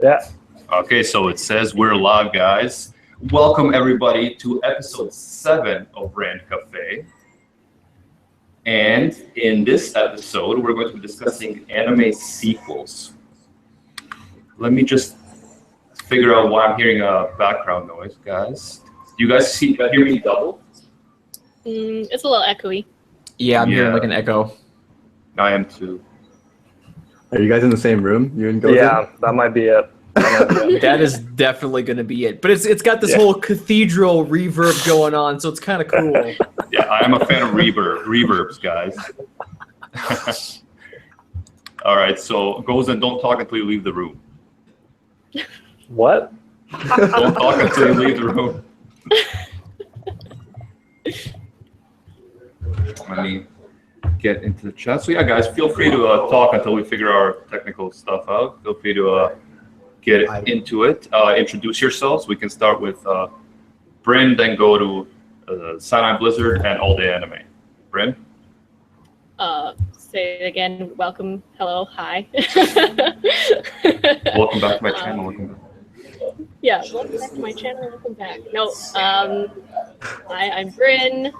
Yeah. Okay, so it says we're live, guys. Welcome everybody to episode 7 of Rant Café. And in this episode, we're going to be discussing anime sequels. Let me just figure out why I'm hearing a background noise, guys. Do you guys hear me double? It's a little echoey. Yeah, I'm hearing like an echo. I am too. Are you guys in the same room? You and Gozen? Yeah, that might be it. That is definitely going to be it. But it's got this whole cathedral reverb going on, so it's kind of cool. Yeah, I am a fan of reverbs, guys. All right, so Gozen, don't talk until you leave the room. What? Don't talk until you leave the room. Let me get into the chat. So yeah, guys, feel free to talk until we figure our technical stuff out. Feel free to get into it. Introduce yourselves. We can start with Bryn, then go to CyanideBlizzard and All Day Anime. Bryn? Say it again. Welcome. Hello. Hi. Welcome back to my channel. Welcome back. Yeah, welcome back to my channel. Welcome back. No, hi, I'm Bryn.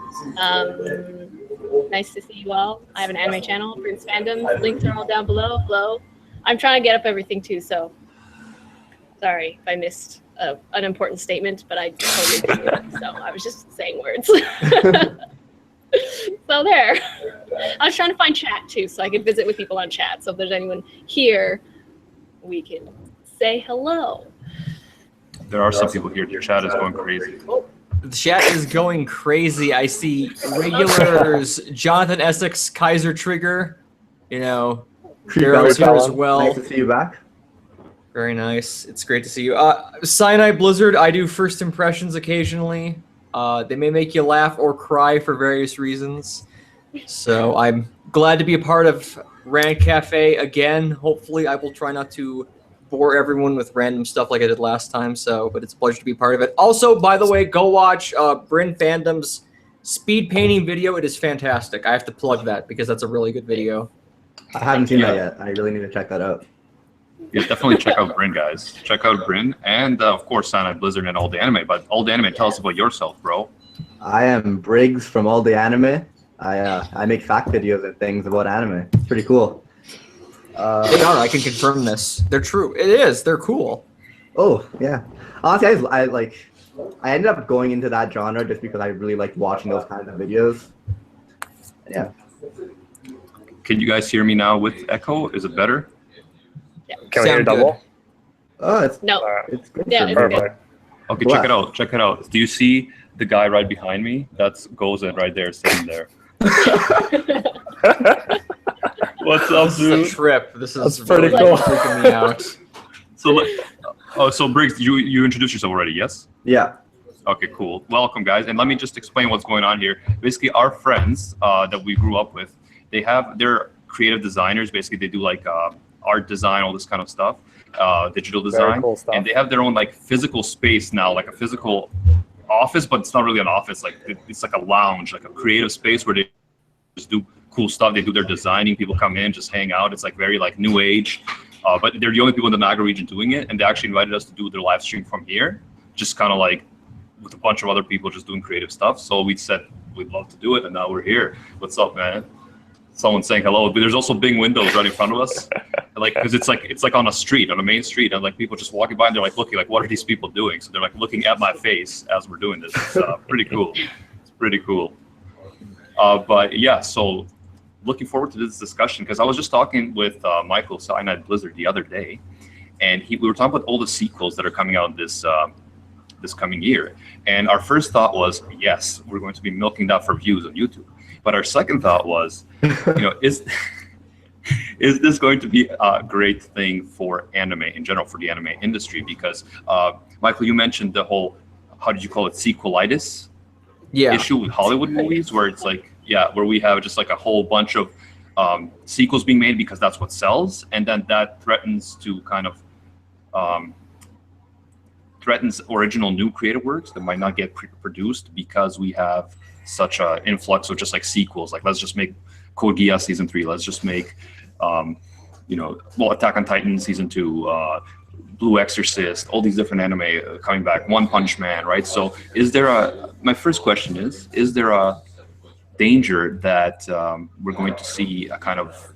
Nice to see you all. I have an anime channel, Bryn's Fandoms. Links are all down below. Hello. I'm trying to get up everything too, so sorry if I missed an important statement, but I totally didn't. So I was just saying words. So there. I was trying to find chat too, so I could visit with people on chat. So if there's anyone here, we can say hello. There are some people here. Your chat is going crazy. The chat is going crazy. I see regulars, Jonathan Essex, Kaiser Trigger, Daryl's here as well. Nice to see you back. Very nice. It's great to see you. CyanideBlizzard, I do first impressions occasionally. They may make you laugh or cry for various reasons. So I'm glad to be a part of Rant Cafe again. Hopefully I will try not to bore everyone with random stuff like I did last time. But it's a pleasure to be part of it. Also, by the way, go watch Bryn Fandom's speed painting video. It is fantastic. I have to plug that because that's a really good video. I haven't seen that yet. I really need to check that out. Yeah, definitely check out Bryn, guys. Check out Bryn and, of course, CyanideBlizzard and All Day Anime. But All Day Anime, tell us about yourself, bro. I am Briggs from All Day Anime. I make fact videos and things about anime. It's pretty cool. They are. I can confirm this. They're true. It is. They're cool. Oh, yeah. Honestly, I ended up going into that genre just because I really liked watching those kinds of videos. Yeah. Can you guys hear me now with echo? Is it better? Yeah. Can we hear double? Oh, it's good. Yeah, it's perfect. Okay, check it out. Check it out. Do you see the guy right behind me? That's Gozen right there, sitting there. What's up, This dude? is a trip. This is That's pretty really cool. freaking me out. So Briggs, you introduced yourself already, yes? Yeah. Okay, cool. Welcome, guys. And let me just explain what's going on here. Basically, our friends that we grew up with, they're creative designers. Basically, they do like art design, all this kind of stuff, digital design. Very cool stuff. And they have their own like physical space now, like a physical office, but it's not really an office. Like it's like a lounge, like a creative space where they just do cool stuff. They do their designing. People come in, just hang out. It's like very like new age. But they're the only people in the Niagara region doing it. And they actually invited us to do their live stream from here, just kind of like with a bunch of other people just doing creative stuff. So we said we'd love to do it, and now we're here. What's up, man? Someone saying hello. But there's also big windows right in front of us, like because it's like on a street, on a main street, and like people just walking by and they're like looking like, what are these people doing? So they're like looking at my face as we're doing this. It's pretty cool. It's pretty cool. But yeah, so looking forward to this discussion because I was just talking with Michael CyanideBlizzard the other day, and we were talking about all the sequels that are coming out this coming year. And our first thought was, yes, we're going to be milking that for views on YouTube. But our second thought was, is this going to be a great thing for anime in general, for the anime industry? Because Michael, you mentioned the whole, how did you call it, sequelitis issue with Hollywood movies, where it's like, where we have just like a whole bunch of sequels being made because that's what sells, and then that threatens to kind of threatens original new creative works that might not get produced because we have such an influx of just like sequels. Like, let's just make Code Geass season 3. Let's just make Attack on Titan season 2, Blue Exorcist, all these different anime coming back, One Punch Man, right? So my first question is there a danger that we're going to see a kind of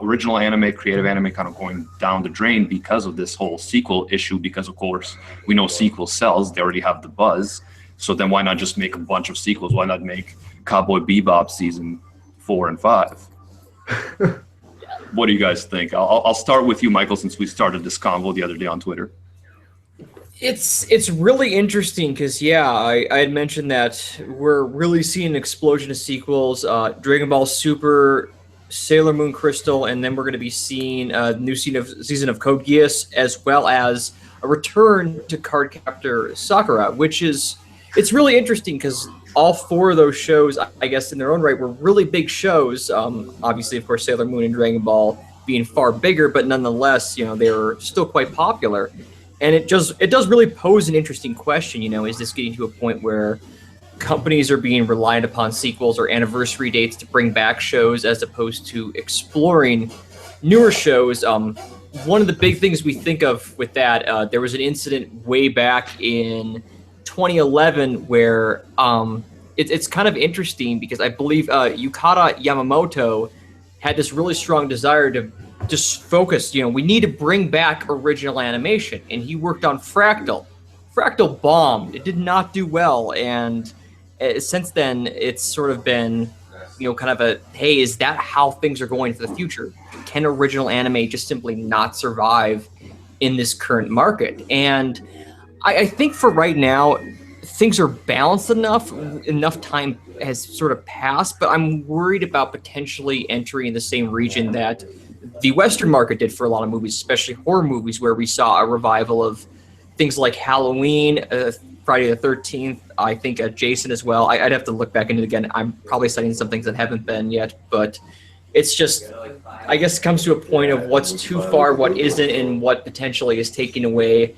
original anime, creative anime kind of going down the drain because of this whole sequel issue? Because of course we know sequel sells, they already have the buzz. So then why not just make a bunch of sequels? Why not make Cowboy Bebop season 4 and 5? What do you guys think? I'll start with you, Michael, since we started this convo the other day on Twitter. It's really interesting because, I had mentioned that we're really seeing an explosion of sequels. Dragon Ball Super, Sailor Moon Crystal, and then we're going to be seeing a new season of Code Geass, as well as a return to Cardcaptor Sakura, it's really interesting because all 4 of those shows, I guess in their own right, were really big shows. Obviously, of course, Sailor Moon and Dragon Ball being far bigger, but nonetheless, they were still quite popular. And it does really pose an interesting question, is this getting to a point where companies are being reliant upon sequels or anniversary dates to bring back shows as opposed to exploring newer shows? One of the big things we think of with that, there was an incident way back in 2011 where it's kind of interesting because I believe Yukata Yamamoto had this really strong desire to just focus, we need to bring back original animation, and he worked on Fractal. Fractal bombed. It did not do well, and since then it's sort of been kind of hey, is that how things are going for the future? Can original anime just simply not survive in this current market? And I think for right now, things are balanced enough. Enough time has sort of passed, but I'm worried about potentially entering the same region that the Western market did for a lot of movies, especially horror movies, where we saw a revival of things like Halloween, Friday the 13th, I think Jason as well. I'd have to look back into it again. I'm probably citing some things that haven't been yet, but it's just, I guess it comes to a point of what's too far, what isn't, and what potentially is taking away,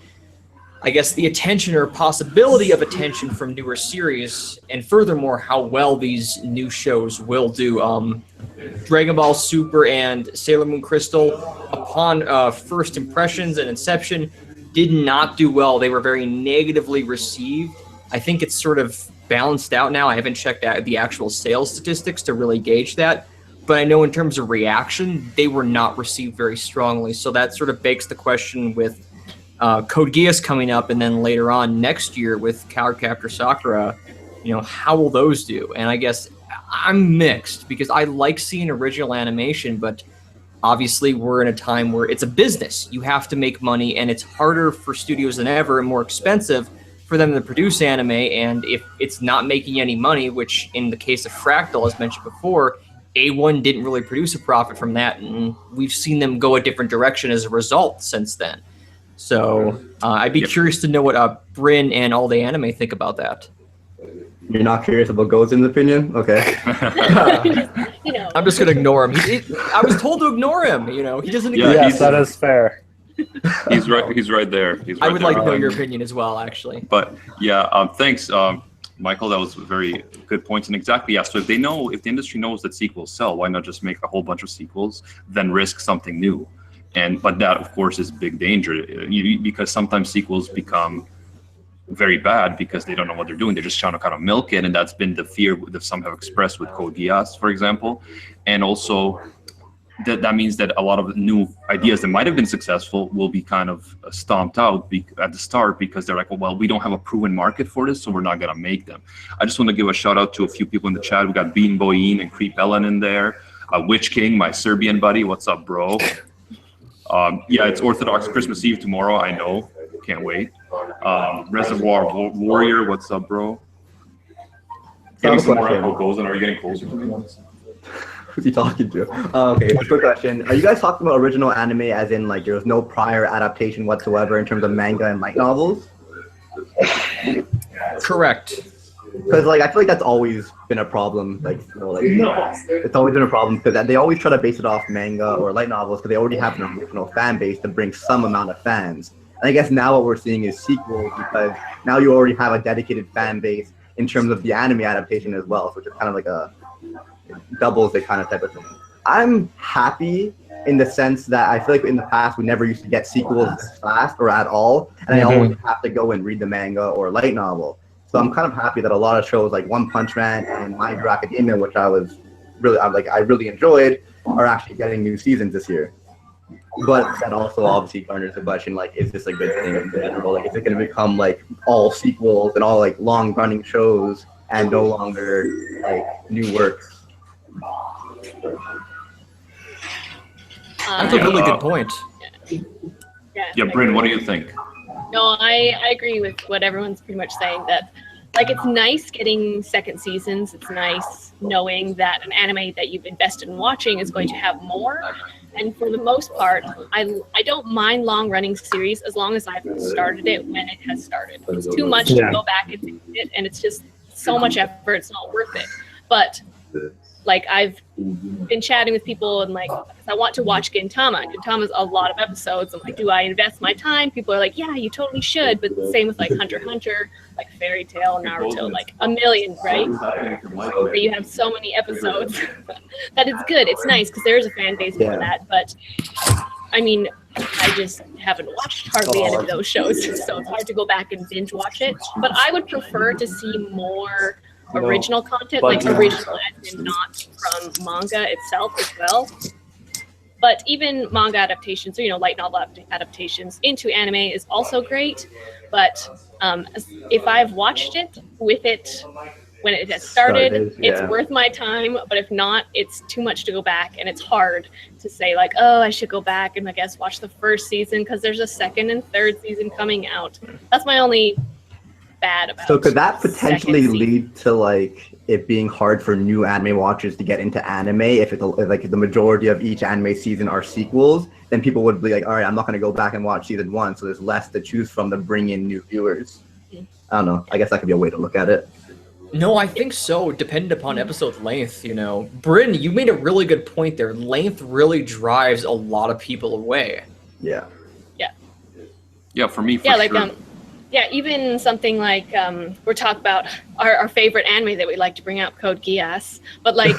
I guess, the attention or possibility of attention from newer series, and furthermore, how well these new shows will do. Dragon Ball Super and Sailor Moon Crystal, upon first impressions and inception, did not do well. They were very negatively received. I think it's sort of balanced out now. I haven't checked out the actual sales statistics to really gauge that, but I know in terms of reaction, they were not received very strongly. So that sort of begs the question with Code Geass coming up, and then later on next year with Cardcaptor Sakura, how will those do? And I guess I'm mixed because I like seeing original animation, but obviously we're in a time where it's a business. You have to make money, and it's harder for studios than ever and more expensive for them to produce anime. And if it's not making any money, which in the case of Fractal, as mentioned before, A1 didn't really produce a profit from that, and we've seen them go a different direction as a result since then. So I'd be curious to know what Bryn and All Day Anime think about that. You're not curious about Gozen's opinion? Okay. I'm just going to ignore him. I was told to ignore him. He doesn't Yeah, agree. yes, that is fair. He's right. He's right there. I would like to know your opinion as well, actually. But thanks, Michael. That was very good points, and exactly. Yeah. So if the industry knows that sequels sell, why not just make a whole bunch of sequels, then risk something new? But that, of course, is big danger because sometimes sequels become very bad because they don't know what they're doing. They're just trying to kind of milk it, and that's been the fear that some have expressed with Code Geass, for example. And also, that means that a lot of new ideas that might have been successful will be kind of stomped out at the start because they're like, well, we don't have a proven market for this, so we're not going to make them. I just want to give a shout out to a few people in the chat. We got Bean Boyin and Creep Ellen in there. Witch King, my Serbian buddy. What's up, bro? It's Orthodox Christmas Eve tomorrow. I know. Can't wait. Reservoir Warrior, what's up, bro? Getting some more Apple goals, and are you getting closer to me? Who's he talking to? Okay, quick question. Are you guys talking about original anime as in like there was no prior adaptation whatsoever in terms of manga and light novels? Correct. Because I feel like that's always been a problem. It's always been a problem because they always try to base it off manga or light novels because they already have an original fan base to bring some amount of fans. And I guess now what we're seeing is sequels because now you already have a dedicated fan base in terms of the anime adaptation as well, so it's kind of like a doubles it kind of type of thing. I'm happy in the sense that I feel like in the past we never used to get sequels this fast or at all, and I always have to go and read the manga or light novel. So I'm kind of happy that a lot of shows like One Punch Man and My Hero Academia, which I really enjoyed, are actually getting new seasons this year. But that also obviously garners the question, like, is this a good thing in general? Like, is it going to become like all sequels and all like long running shows and no longer like new works? That's a really good point. Yeah, Bryn, what do you think? No, I agree with what everyone's pretty much saying, that like it's nice getting second seasons. It's nice knowing that an anime that you've invested in watching is going to have more. And for the most part, I don't mind long running series as long as I've started it when it has started. It's too much to go back and fix it, and it's just so much effort. It's not worth it. But like I've been chatting with people and like I want to watch Gintama. Gintama's a lot of episodes. I'm like, do I invest my time? People are like, yeah, you totally should. But same with like Hunter x Hunter, like Fairy Tail, Naruto, like a million, right? So you have so many episodes that it's good. It's nice because there is a fan base for that. But I mean, I just haven't watched hardly any of those shows, so it's hard to go back and binge watch it. But I would prefer to see more original content, like original as in not from manga itself as well. But even manga adaptations, or light novel adaptations into anime is also great. But if I've watched it with it when it has started, it's worth my time. But if not, it's too much to go back, and it's hard to say like, oh, I should go back and I guess watch the first season because there's a second and third season coming out. That's my only bad about. So could that potentially lead to like it being hard for new anime watchers to get into anime if it's like the majority of each anime season are sequels? Then people would be like, all right, I'm not going to go back and watch season 1, so there's less to choose from to bring in new viewers. I don't know. I guess that could be a way to look at it. No, I think so. Dependent upon episode length, Bryn, you made a really good point there. Length really drives a lot of people away. Yeah. Yeah, for me, sure. Yeah, even something like we're talking about our favorite anime that we like to bring up, Code Geass. But like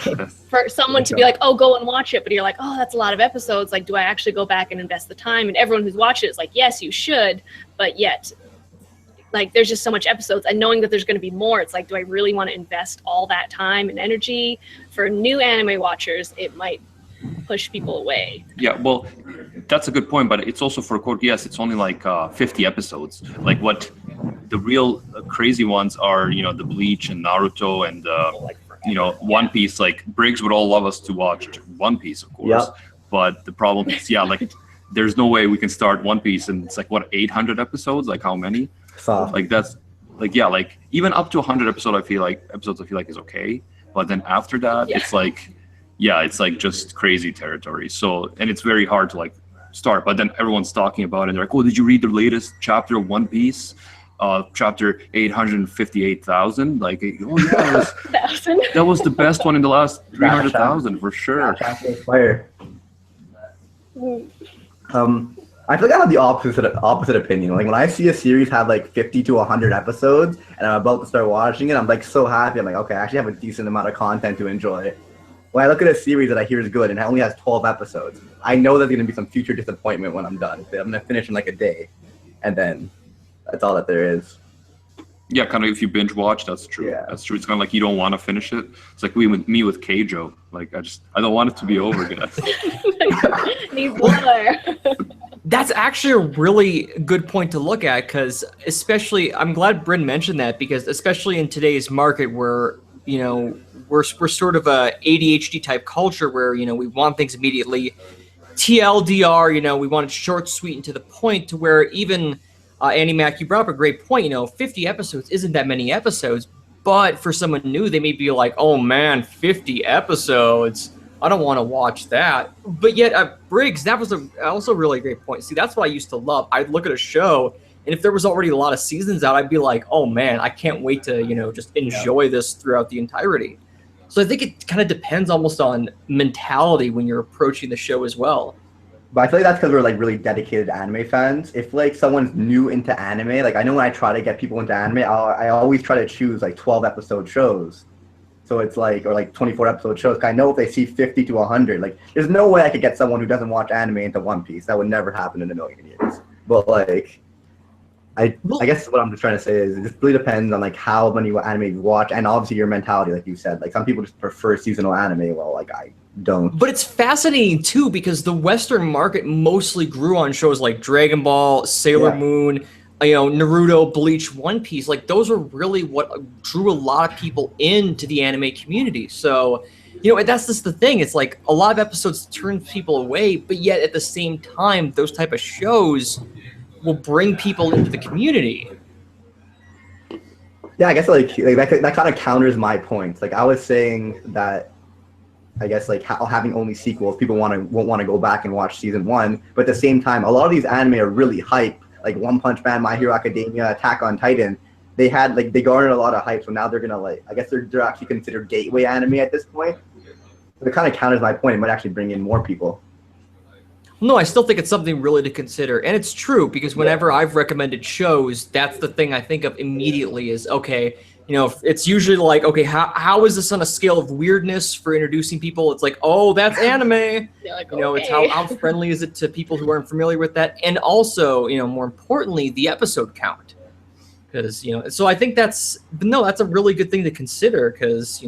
for someone to be like, oh, go and watch it, but you're like, oh, that's a lot of episodes. Like, do I actually go back and invest the time? And everyone who's watched it is like, yes, you should. But yet, like, there's just so much episodes, and knowing that there's going to be more, it's like, do I really want to invest all that time and energy? For new anime watchers, it might push people away. Yeah, well, that's a good point, but it's also for Code Geass, it's only like 50 episodes. Like what the real crazy ones are, the Bleach and Naruto and One Piece. Like Briggs would all love us to watch One Piece, of course. Yep. But the problem is, like there's no way we can start One Piece and it's like 800 episodes? Like how many? Like that's like even up to 100 episodes I feel like is okay. But then after that, it's like just crazy territory. So, and it's very hard to like start, but then everyone's talking about it and they're like, oh, did you read the latest chapter of One Piece? Chapter 858,000. Like, oh yeah, that was the best one in the last 300,000 for sure. Fire. I feel like I have the opposite opinion. Like when I see a series have like 50 to 100 episodes and I'm about to start watching it, I'm like so happy. I'm like, okay, I actually have a decent amount of content to enjoy. When I look at a series that I hear is good and it only has 12 episodes, I know there's going to be some future disappointment when I'm done. I'm going to finish in like a day, and then that's all that there is. Yeah, kind of if you binge watch, that's true. Yeah. That's true. It's kind of like you don't want to finish it. It's like me with Keijo. Like I don't want it to be over, guys. Need more. That's actually a really good point to look at, because especially, I'm glad Bryn mentioned that, because especially in today's market where, we're sort of a ADHD type culture where, we want things immediately. TLDR, we want it short, sweet, and to the point, to where even, Andy Mack, you brought up a great point, 50 episodes isn't that many episodes, but for someone new, they may be like, oh man, 50 episodes. I don't want to watch that. But yet, Briggs, that was also a really great point. See, that's what I used to love. I'd look at a show, and if there was already a lot of seasons out, I'd be like, oh man, I can't wait to, just enjoy this throughout the entirety. So I think it kind of depends almost on mentality when you're approaching the show as well. But I feel like that's because we're like really dedicated anime fans. If like someone's new into anime, like I know when I try to get people into anime, I always try to choose like 12 episode shows. So it's like, or like 24 episode shows. I know if they see 50 to 100, like there's no way I could get someone who doesn't watch anime into One Piece. That would never happen in a million years. But like, I guess what I'm just trying to say is it just really depends on like how many anime you watch, and obviously your mentality, like you said. Like some people just prefer seasonal anime, well, like I don't. But it's fascinating too because the Western market mostly grew on shows like Dragon Ball, Sailor Moon, Naruto, Bleach, One Piece. Like those are really what drew a lot of people into the anime community. So, that's just the thing. It's like a lot of episodes turn people away, but yet at the same time, those type of shows will bring people into the community. Yeah, I guess like that kind of counters my points. Like I was saying that, I guess like how having only sequels, people won't want to go back and watch season 1. But at the same time, a lot of these anime are really hype. Like One Punch Man, My Hero Academia, Attack on Titan. They garnered a lot of hype, so now they're gonna I guess they're actually considered gateway anime at this point. So it kind of counters my point. It might actually bring in more people. No, I still think it's something really to consider. And it's true because whenever I've recommended shows, that's the thing I think of immediately is, okay, it's usually like, okay, how is this on a scale of weirdness for introducing people? It's like, oh, that's anime. Like, It's how friendly is it to people who aren't familiar with that? And also, more importantly, the episode count. Because, so I think that's a really good thing to consider because,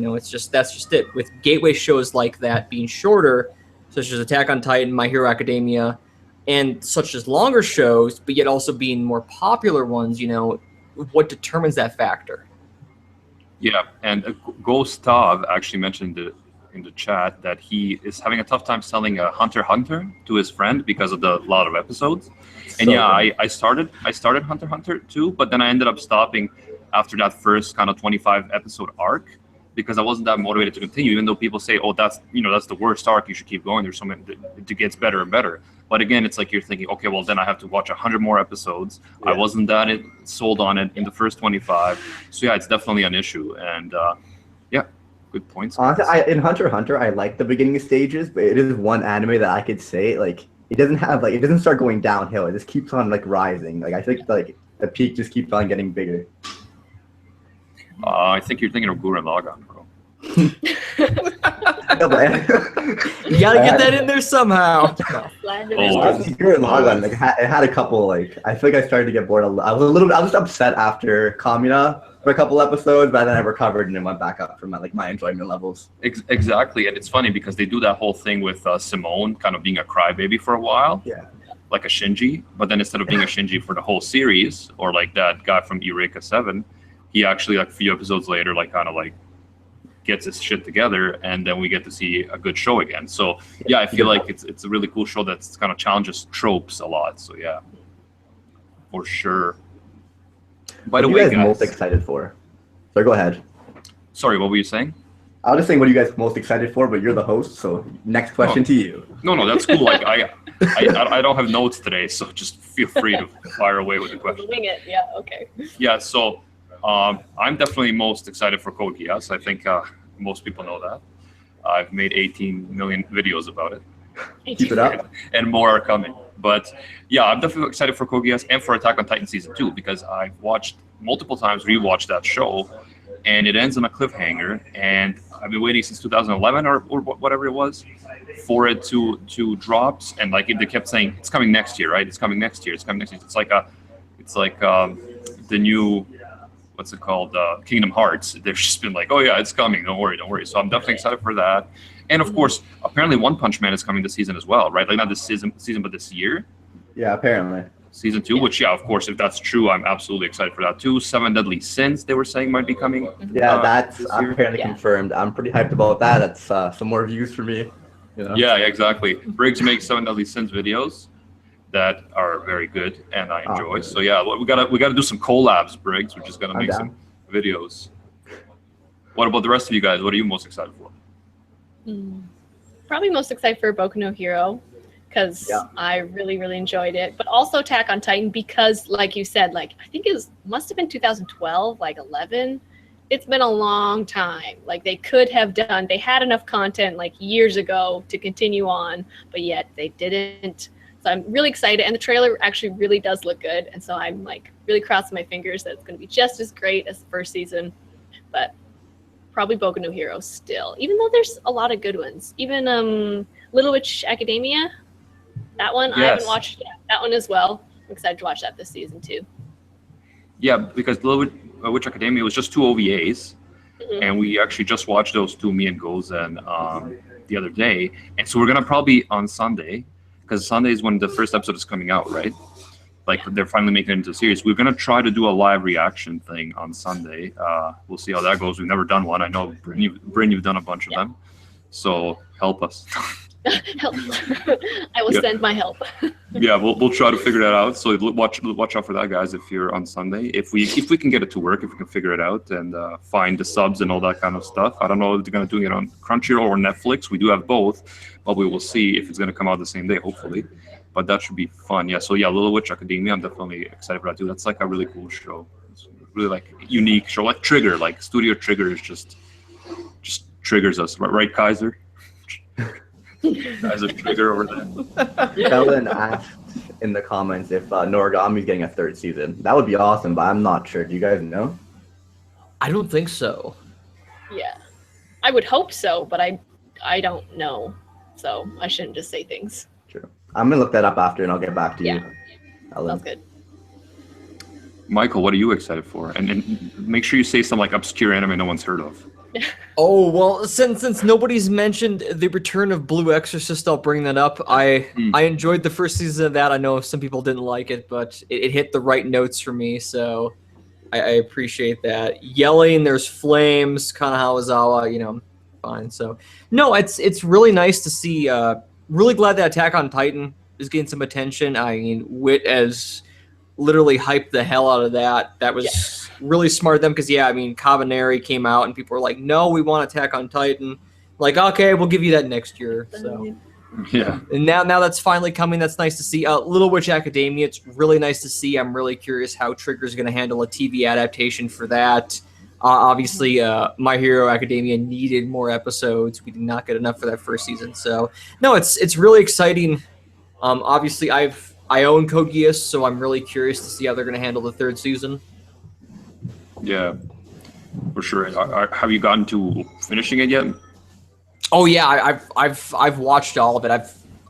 that's just it. With gateway shows like that being shorter, such as Attack on Titan, My Hero Academia, and such as longer shows, but yet also being more popular ones, what determines that factor? Yeah, and Gustav actually mentioned in the chat that he is having a tough time selling a Hunter x Hunter to his friend because of the lot of episodes. And I started Hunter x Hunter too, but then I ended up stopping after that first kind of 25 episode arc because I wasn't that motivated to continue, even though people say, oh, that's the worst arc, you should keep going. There's so many, it gets better and better. But again, it's like you're thinking, okay, well, then I have to watch 100 more episodes. Yeah. I wasn't that sold on it in the first 25. So yeah, it's definitely an issue. And good points. Honestly, in Hunter x Hunter, I like the beginning stages, but it is one anime that I could say, like, it doesn't start going downhill. It just keeps on, like, rising. Like, I think, like, the peak just keeps on getting bigger. I think you're thinking of Gurren Lagann, bro. You gotta get that in there somehow. Gurren Lagann, like, it had a couple, like, I feel like I started to get bored. I was just upset after Kamina for a couple episodes, but then I recovered and it went back up from my enjoyment levels. Exactly, and it's funny because they do that whole thing with Simone kind of being a crybaby for a while. Yeah. Like a Shinji, but then instead of being a Shinji for the whole series, or like that guy from Eureka 7, he actually, like, a few episodes later, like, kind of like gets his shit together, and then we get to see a good show again. So yeah, I feel like it's a really cool show that's kind of challenges tropes a lot. So yeah, for sure. By the way, guys, most excited for? So go ahead. Sorry, what were you saying? I was just saying, what are you guys most excited for? But you're the host, so next question to you. No, that's cool. Like I don't have notes today, so just feel free to fire away with the question. Wing it, yeah, okay. Yeah, so I'm definitely most excited for Code Geass. I think most people know that. I've made 18 million videos about it. Keep it up. And more are coming. But yeah, I'm definitely excited for Code Geass and for Attack on Titan Season 2 because I've watched multiple times, rewatched that show, and it ends on a cliffhanger. And I've been waiting since 2011 or whatever it was for it to drop. And like they kept saying, it's coming next year, right? It's coming next year. It's coming next year. It's like the new, what's it called? Kingdom Hearts. They've just been like, oh yeah, it's coming. Don't worry. So I'm definitely excited for that. And of course, apparently One Punch Man is coming this season as well, right? Like not this season, but this year. Yeah, apparently. Season 2, which of course, if that's true, I'm absolutely excited for that too. 7 Deadly Sins, they were saying might be coming. Yeah, that's apparently confirmed. I'm pretty hyped about that. That's some more views for me. Yeah, exactly. Briggs makes 7 Deadly Sins videos that are very good and I enjoy. So yeah, we gotta do some collabs, Briggs. We're just gonna make some videos. What about the rest of you guys? What are you most excited for? Probably most excited for Boku no Hero because I really, really enjoyed it. But also Attack on Titan because, like you said, like I think must have been 2012, like 11. It's been a long time. Like they had enough content like years ago to continue on, but yet they didn't. So I'm really excited, and the trailer actually really does look good. And so I'm like really crossing my fingers that it's going to be just as great as the first season. But probably Boku no Hero still, even though there's a lot of good ones. Even Little Witch Academia, that one I haven't Yes. watched yet. That one as well. I'm excited to watch that this season too. Yeah, because Little Witch Academia was just 2 OVAs, Mhm. and we actually just watched those 2, me and Gozen, the other day. And so we're gonna probably on Sunday, because Sunday is when the first episode is coming out, right? Like they're finally making it into a series. We're gonna try to do a live reaction thing on Sunday. We'll see how that goes. We've never done one. I know Bryn, you've done a bunch of them, so help us. Help. I will Yeah. send my help. Yeah, we'll try to figure that out. So watch out for that, guys. If you're on Sunday, if we can get it to work, if we can figure it out and find the subs and all that kind of stuff. I don't know if they're gonna do it on Crunchyroll or Netflix. We do have both, but we will see if it's gonna come out the same day, hopefully. But that should be fun. Yeah. So yeah, Little Witch Academia. I'm definitely excited for that too. That's like a really cool show. It's really like unique show. Like Trigger, like Studio Trigger is just triggers us, right, Kaiser? Kaiser Trigger over there. Ellen asked in the comments if Noragami's getting a 3rd season. That would be awesome, but I'm not sure. Do you guys know? I don't think so. Yeah, I would hope so, but I don't know, so I shouldn't just say things. True. I'm gonna look that up after, and I'll get back to you. Yeah. Ellen. Sounds good. Michael, what are you excited for? And make sure you say some like obscure anime no one's heard of. Oh well, since nobody's mentioned the return of Blue Exorcist, I'll bring that up. I enjoyed the first season of that. I know some people didn't like it, but it hit the right notes for me, so I appreciate that. Yelling, there's flames, Kanahawazawa, fine. So no, it's really nice to see. Really glad that Attack on Titan is getting some attention. I mean, Wit has literally hyped the hell out of that. That was really smart of them because, Cabaneri came out and people were like, no, we want Attack on Titan. Like, okay, we'll give you that next year. So, Yeah. and now that's finally coming. That's nice to see. Little Witch Academia, it's really nice to see. I'm really curious how Trigger's going to handle a TV adaptation for that. Obviously, My Hero Academia needed more episodes. We did not get enough for that first season. So, no, it's really exciting. Obviously, I own Code Geass, so I'm really curious to see how they're going to handle the 3rd season. Yeah, for sure. Have you gotten to finishing it yet? Oh yeah, I've watched all of it.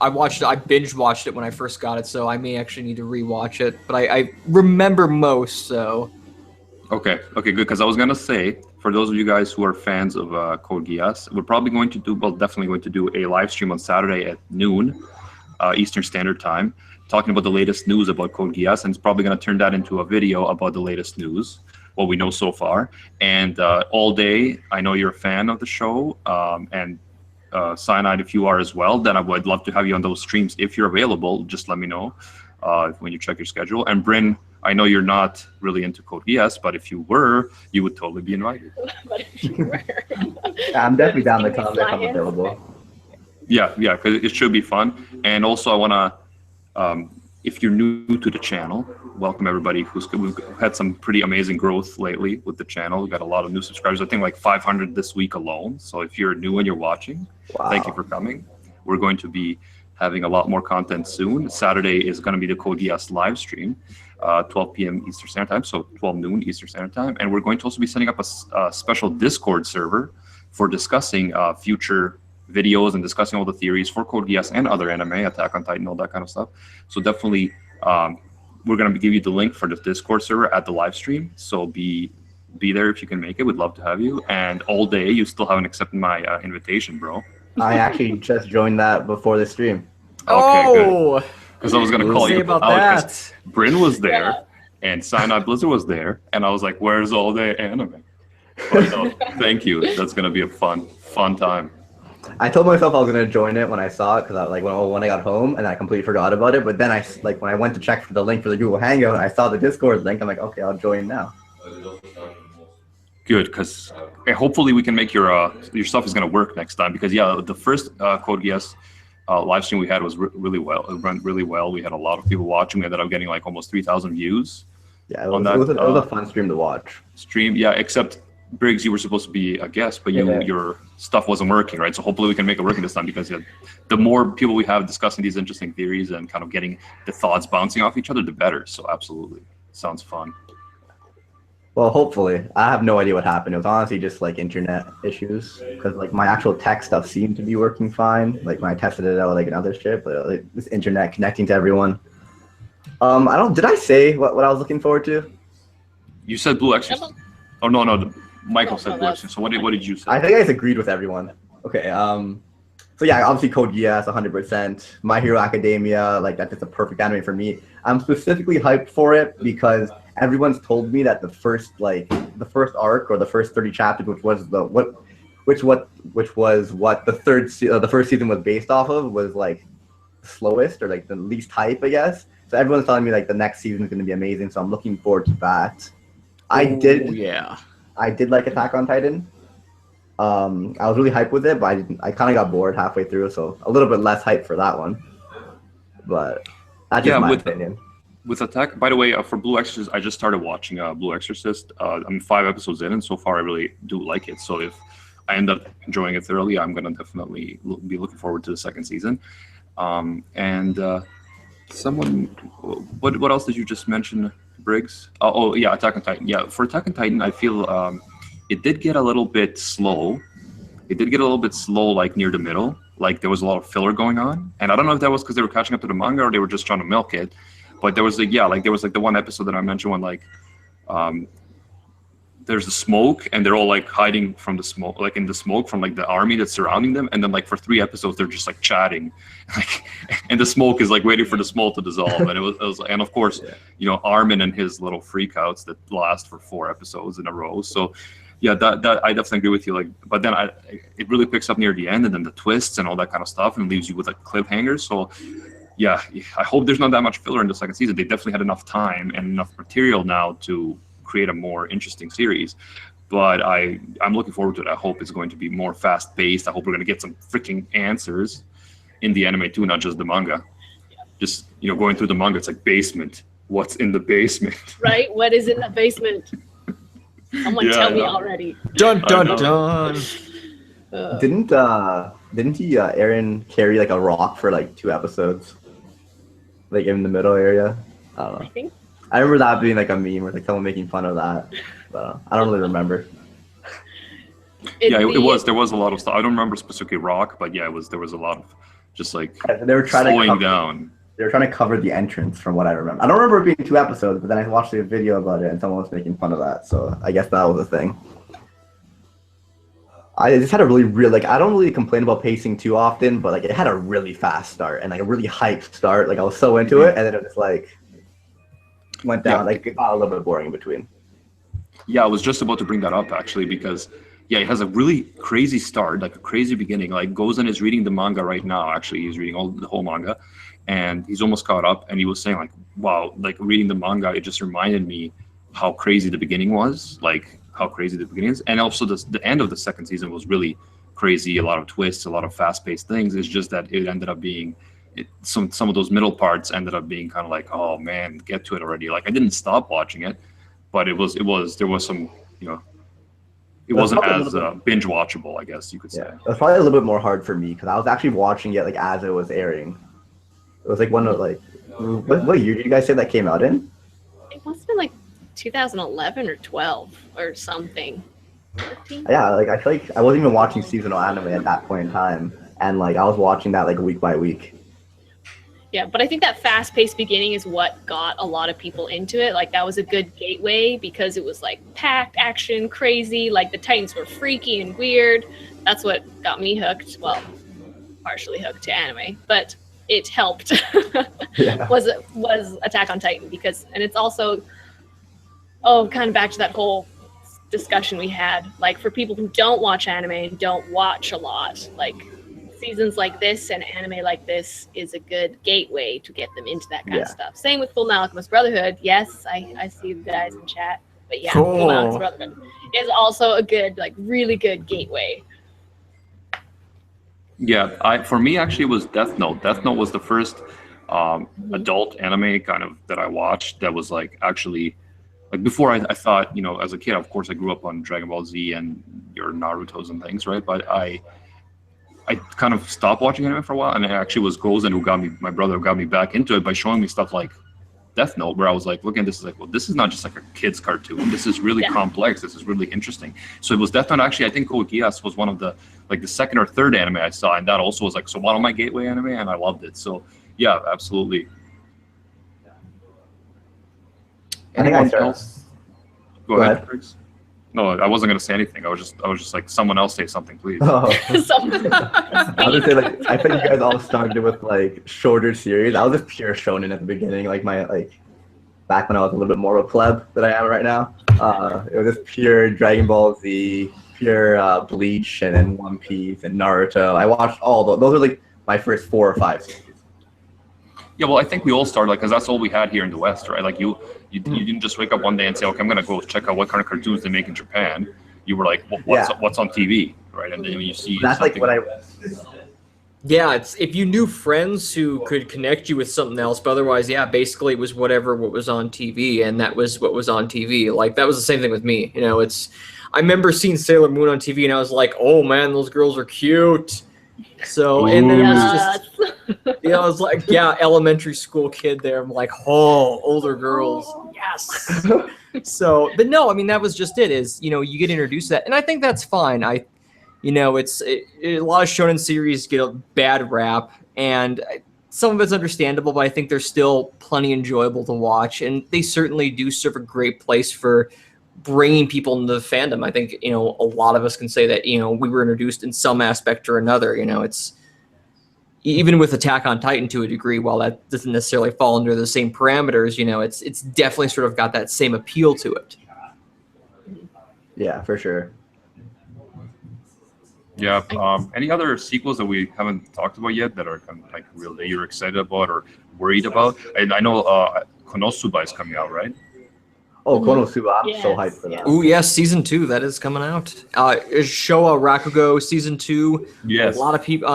I binge watched it when I first got it, so I may actually need to rewatch it. But I remember most, so. Okay, good. Because I was gonna say, for those of you guys who are fans of Code Geass, we're probably going to definitely going to do a live stream on Saturday at noon, Eastern Standard Time, talking about the latest news about Code Geass, and it's probably going to turn that into a video about the latest news, what we know so far. And all day, I know you're a fan of the show, and Cyanide, if you are as well, then I would love to have you on those streams. If you're available, just let me know when you check your schedule. And Bryn, I know you're not really into Code Geass, but if you were, you would totally be invited. But if you were, I'm definitely down to Just give come me if I'm flyers. available. Yeah, because it should be fun. And also, I want to, if you're new to the channel, welcome everybody. We've had some pretty amazing growth lately with the channel. We've got a lot of new subscribers. I think like 500 this week alone. So if you're new and you're watching, Wow. thank you for coming. We're going to be having a lot more content soon. Saturday is going to be the Code Geass live stream, 12 p.m. Eastern Standard Time, so 12 noon Eastern Standard Time. And we're going to also be setting up a special Discord server for discussing future videos and discussing all the theories for Code Geass and other anime, Attack on Titan, all that kind of stuff. So definitely, we're going to give you the link for the Discord server at the live stream. So be there if you can make it. We'd love to have you. And all day, you still haven't accepted my invitation, bro. I actually just joined that before the stream. Okay, good. Oh, Because I was going to what call do you you say about out 'cause that? Bryn was there Yeah. and CyanideBlizzard was there. And I was like, where's all day anime? But no, thank you. That's going to be a fun time. I told myself I was gonna join it when I saw it because I when I got home and I completely forgot about it. But then when I went to check for the link for the Google Hangout, I saw the Discord link. I'm like, okay, I'll join now. Good, because hopefully we can make your stuff is going to work next time. Because yeah, the first Code Geass live stream we had was really well. It went really well. We had a lot of people watching. We ended up getting like almost 3,000 views. Yeah, it On was, that, it was a fun stream to watch. Stream, yeah, except Briggs, you were supposed to be a guest, but Yeah. your stuff wasn't working, right? So hopefully we can make it working this time, because the more people we have discussing these interesting theories and kind of getting the thoughts bouncing off each other, the better. So absolutely, sounds fun. Well, hopefully. I have no idea what happened. It was honestly just like internet issues because like my actual tech stuff seemed to be working fine. Like when I tested it out like another shit, but like, this internet connecting to everyone. I don't. Did I say what I was looking forward to? You said Blue Exorcist. Oh no, Michael No, said no, Blue that's- Exorcist. So what did you say? I think I just agreed with everyone. Okay. So yeah, obviously Code Geass, 100%. My Hero Academia, like that's just a perfect anime for me. I'm specifically hyped for it because everyone's told me that the first arc or the first 30 chapters, which was what the first season was based off of, was like the slowest or like the least hype, I guess. So everyone's telling me like the next season is going to be amazing. So I'm looking forward to that. I did like Attack on Titan. I was really hyped with it, but I kind of got bored halfway through, so a little bit less hype for that one. But that's just my opinion. With Attack, by the way, for Blue Exorcist, I just started watching Blue Exorcist. I'm 5 episodes in, and so far I really do like it. So if I end up enjoying it thoroughly, I'm gonna definitely be looking forward to the second season. Someone, what else did you just mention, Briggs? Oh yeah, Attack on Titan. Yeah, for Attack on Titan, I feel it did get a little bit slow. It did get a little bit slow, like near the middle. Like there was a lot of filler going on, and I don't know if that was because they were catching up to the manga or they were just trying to milk it. But there was the one episode that I mentioned when like there's the smoke and they're all like hiding from the smoke, like in the smoke from like the army that's surrounding them, and then like for 3 episodes they're just like chatting, like, and the smoke is like waiting for the smoke to dissolve, and it was and of course you know Armin and his little freakouts that last for 4 episodes in a row. So yeah, that I definitely agree with you. Like, but then it really picks up near the end, and then the twists and all that kind of stuff, and leaves you with like cliffhangers. So yeah, I hope there's not that much filler in the second season. They definitely had enough time and enough material now to create a more interesting series. But I'm looking forward to it. I hope it's going to be more fast-paced. I hope we're going to get some freaking answers in the anime too, not just the manga. Just, you know, going through the manga, it's like basement. What's in the basement? Right? What is in the basement? Someone tell me already. Dun dun dun. Didn't he Aaron carry like a rock for like 2 episodes, like in the middle area? I don't know. I think. I remember that being like a meme or like someone making fun of that. But I don't really remember. It was. There was a lot of stuff. I don't remember specifically rock, but yeah, there was a lot of just like they were trying slowing down. They were trying to cover the entrance, from what I remember. I don't remember it being 2 episodes, but then I watched a video about it and someone was making fun of that. So I guess that was a thing. I just had a really like, I don't really complain about pacing too often, but like it had a really fast start and like a really hyped start. Like I was so into it, and then it just like went down. Like it got a little bit boring in between. Yeah, I was just about to bring that up actually, because yeah, it has a really crazy start, like a crazy beginning. Like Gozan is reading the manga right now. Actually, he's reading the whole manga, and he's almost caught up. And he was saying like, wow, like reading the manga, it just reminded me how crazy the beginning was. Like how crazy the beginning is, and also the end of the second season was really crazy. A lot of twists, a lot of fast-paced things. It's just that it ended up being some of those middle parts ended up being kind of like, oh man, get to it already. Like I didn't stop watching it, but there was some, you know, it wasn't as binge watchable, I guess you could say. Yeah, it was probably a little bit more hard for me because I was actually watching it like as it was airing. It was like one of like, what year did you guys say that came out in? It must have been like 2011 or 12 or something. 13? Yeah, like I feel like I wasn't even watching seasonal anime at that point in time, and like I was watching that like week by week. Yeah, but I think that fast-paced beginning is what got a lot of people into it. Like that was a good gateway because it was like packed action, crazy. Like the Titans were freaky and weird. That's what got me hooked. Well, partially hooked to anime, but it helped. Yeah. was Attack on Titan because, and it's also kind of back to that whole discussion we had. Like for people who don't watch anime and don't watch a lot, like seasons like this and anime like this is a good gateway to get them into that kind of stuff. Same with Full Alchemist Brotherhood. Yes, I see the guys in chat. But yeah, cool. Full Alchemist Brotherhood is also a good, like really good gateway. Yeah, for me actually it was Death Note. Death Note was the first adult anime kind of that I watched that was like actually like before I thought, you know, as a kid, of course I grew up on Dragon Ball Z and your Naruto's and things, right? But I kind of stopped watching anime for a while, and it actually was Gozen who got me, my brother who got me back into it by showing me stuff like Death Note, where I was like looking at this, like, well, this is not just like a kid's cartoon. This is really complex. This is really interesting. So it was Death Note. Actually, I think Code Geass was one of the second or third anime I saw, and that also was like one of my gateway anime, and I loved it. So yeah, absolutely. Anyone else? Go ahead, Briggs. No, I wasn't gonna say anything. I was just like, someone else say something, please. Oh. I was gonna say, I think you guys all started with like shorter series. I was just pure shonen at the beginning, back when I was a little bit more of a pleb than I am right now. It was just pure Dragon Ball Z, pure Bleach, and then One Piece and Naruto. I watched all those are like my first 4 or 5 series. Yeah, well, I think we all started because that's all we had here in the West, right? Like you didn't just wake up one day and say, okay, I'm gonna go check out what kind of cartoons they make in Japan. You were like, well, what's on TV, right? And then you see that's something. like what Yeah, it's if you knew friends who could connect you with something else, but otherwise, basically it was what was on TV, and that was what was on TV. Like that was the same thing with me. I remember seeing Sailor Moon on TV, and I was like, oh man, those girls are cute. So, and then it was just, I was like, elementary school kid there. I'm like, oh, older girls, yes. So, but no, I mean, that was just it. Is you get introduced to that, and I think that's fine. A lot of shonen series get a bad rap, and some of it's understandable, but I think they're still plenty enjoyable to watch, and they certainly do serve a great place for bringing people into the fandom. I think a lot of us can say that we were introduced in some aspect or another. It's even with Attack on Titan to a degree, while that doesn't necessarily fall under the same parameters, it's definitely sort of got that same appeal to it. Yeah, for sure. Yeah. Any other sequels that we haven't talked about yet that are kind of like real that you're excited about or worried about? I know Konosuba is coming out, right? Oh, Konosuba, I'm so hyped for that. Oh yes, season 2 that is coming out. Showa Rakugo season 2. Yes. A lot of people,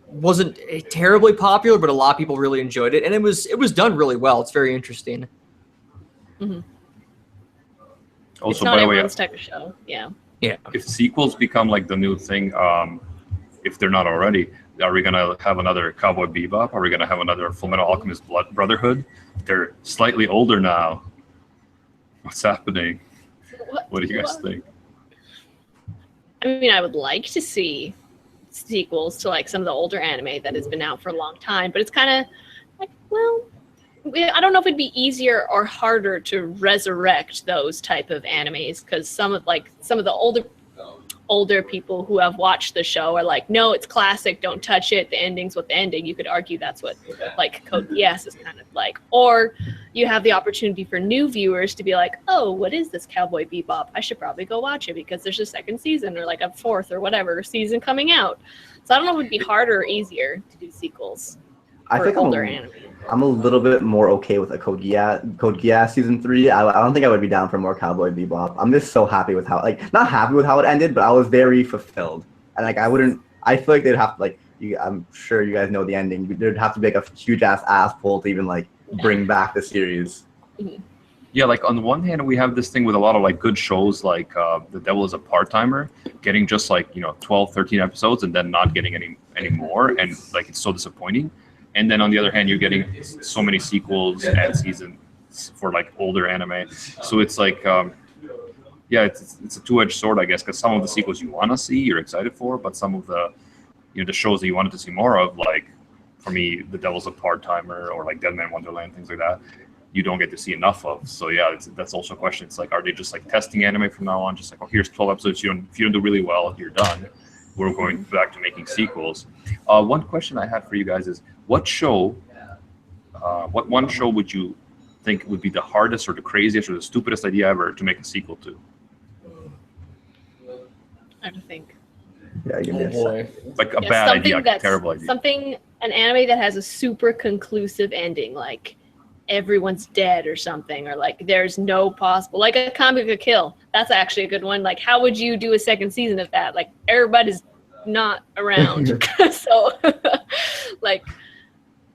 wasn't terribly popular, but a lot of people really enjoyed it, and it was done really well. It's very interesting. Mm-hmm. Also, it's not by the way, everyone's type of show. Yeah. If sequels become like the new thing, if they're not already, are we gonna have another Cowboy Bebop? Are we gonna have another Fullmetal Alchemist Brotherhood? They're slightly older now. What's happening? What do you guys think? I mean, I would like to see sequels to like some of the older anime that has been out for a long time, but it's kind of like, well, I don't know if it'd be easier or harder to resurrect those type of animes, because some of the older people who have watched the show are like, no, it's classic, don't touch it, the ending's what the ending. You could argue that's what like Code Geass is kind of like. Or you have the opportunity for new viewers to be like, oh, what is this Cowboy Bebop? I should probably go watch it because there's a second season or like a fourth or whatever season coming out. So I don't know if it'd be harder or easier to do sequels for older anime. I'm a little bit more okay with a Code Geass season 3. I don't think I would be down for more Cowboy Bebop. I'm just so happy with how, not happy with how it ended, but I was very fulfilled. And I feel like they'd have to, I'm sure you guys know the ending. There'd have to be a huge ass pull to even bring back the series. Mm-hmm. Yeah, on the one hand, we have this thing with a lot of good shows like The Devil is a Part-Timer, getting just 12, 13 episodes and then not getting any more, and it's so disappointing. And then on the other hand, you're getting so many sequels and seasons for older anime. So it's it's a two-edged sword, I guess, because some of the sequels you want to see, you're excited for, but some of the the shows that you wanted to see more of, for me, The Devil's a Part-Timer or Dead Man Wonderland, things like that, you don't get to see enough of. So yeah, that's also a question. It's are they just testing anime from now on? Just oh, here's 12 episodes. If you don't do really well, you're done. We're going back to making sequels. One question I had for you guys is, what one show would you think would be the hardest or the craziest or the stupidest idea ever to make a sequel to? I have to think. Yeah, give me a second. A bad idea, a terrible idea. An anime that has a super conclusive ending, everyone's dead or something, or there's no possible, a Comic Kill. That's actually a good one. How would you do a second season of that? Everybody's not around. So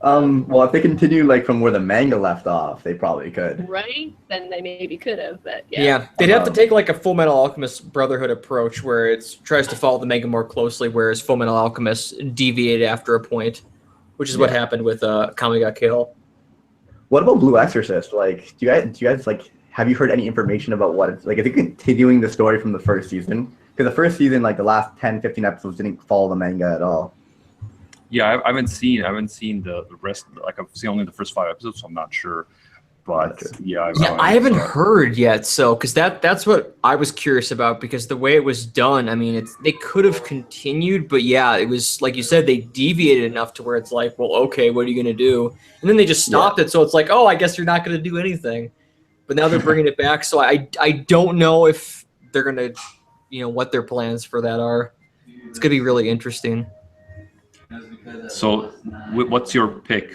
well, if they continue from where the manga left off, they probably could. Right? Then they maybe could have, but yeah. They'd have to take a Full Metal Alchemist Brotherhood approach where it tries to follow the manga more closely, whereas Full Metal Alchemist deviated after a point, which is what happened with Comic Kill. What about Blue Exorcist? Like, do you guys like, have you heard any information about what it's like? Is it continuing the story from the first season? Because the first season, like the last 10, 15 episodes didn't follow the manga at all. Yeah, I haven't seen the rest. Like I've seen only the first 5 episodes, so I'm not sure. But yeah, I haven't heard yet. So because that's what I was curious about, because the way it was done, I mean, they could have continued, but yeah, it was like you said, they deviated enough to where it's like, well, okay, what are you gonna do? And then they just stopped it. So it's like, oh, I guess you're not gonna do anything. But now they're bringing it back. So I don't know if they're gonna, what their plans for that are. It's gonna be really interesting. So, what's your pick,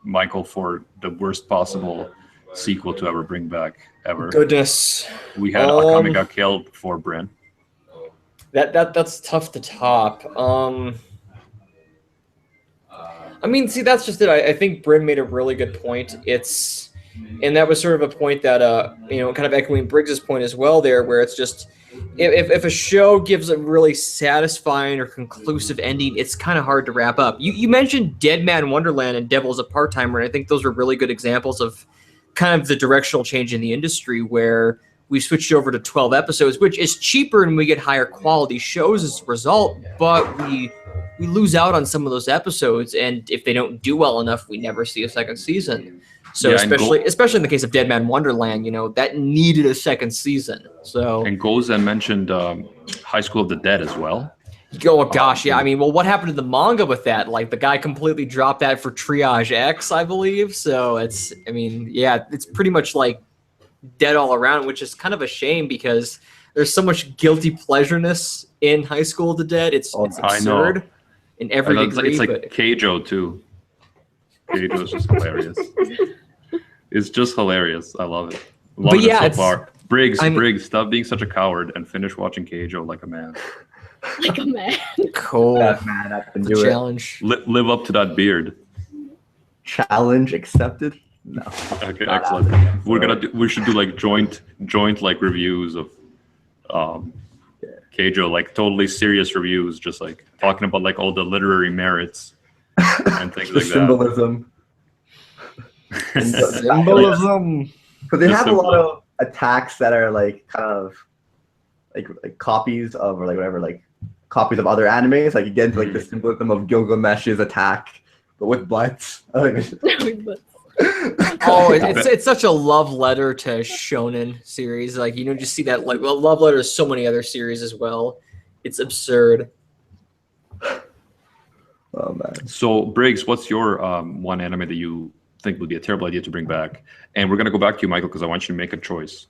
Michael, for the worst possible sequel to ever bring back ever? Goodness, we had Akame got killed before Bryn. That's tough to top. I mean, see, that's just it. I think Bryn made a really good point. And that was sort of a point that kind of echoing Briggs's point as well there, where it's just, if a show gives a really satisfying or conclusive ending, it's kind of hard to wrap up. You mentioned Dead Man Wonderland and Devil's a Part-Timer, and I think those are really good examples of kind of the directional change in the industry, where we switched over to 12 episodes, which is cheaper and we get higher quality shows as a result, but we lose out on some of those episodes, and if they don't do well enough, we never see a second season. So especially in the case of Dead Man Wonderland, that needed a second season. So and Gozen mentioned High School of the Dead as well. Oh gosh, yeah. I mean, well, what happened to the manga with that? Like the guy completely dropped that for Triage X, I believe. So it's pretty much like dead all around, which is kind of a shame because there's so much guilty pleasureness in High School of the Dead. It's absurd in every degree. It's like Keijo too. Keijo is just hilarious. It's just hilarious. I love it. Love it so far. Briggs, stop being such a coward and finish watching Keijo like a man. Like a man. Cool. Man, I can do challenge. Live up to that beard. Challenge accepted. No. Okay, excellent. We should do like joint like reviews of Keijo, like totally serious reviews, just like talking about like all the literary merits and things like symbolism. Symbolism. Because they have a lot of attacks that are like kind of like copies of, or like whatever, like copies of other animes. Like you get into like the symbolism of Gilgamesh's attack, but with butts. It's such a love letter to shonen series. Like just see that like love letter to so many other series as well. It's absurd. Oh man. So Briggs, what's your one anime that you think would be a terrible idea to bring back? And we're gonna go back to you, Michael, because I want you to make a choice.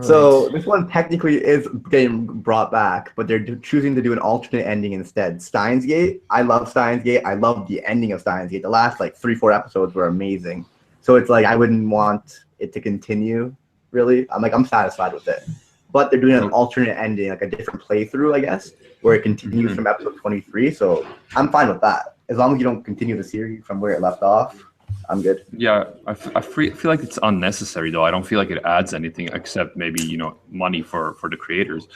So this one technically is getting brought back, but they're choosing to do an alternate ending instead. Steins Gate. I love Steins Gate. I love the ending of Steins Gate. The last like 3-4 episodes were amazing. So it's like I wouldn't want it to continue. Really, I'm satisfied with it. But they're doing an alternate ending, like a different playthrough, I guess, where it continues from episode 23. So I'm fine with that, as long as you don't continue the series from where it left off. I'm good. Yeah, I feel like it's unnecessary though. I don't feel like it adds anything except maybe money for the creators.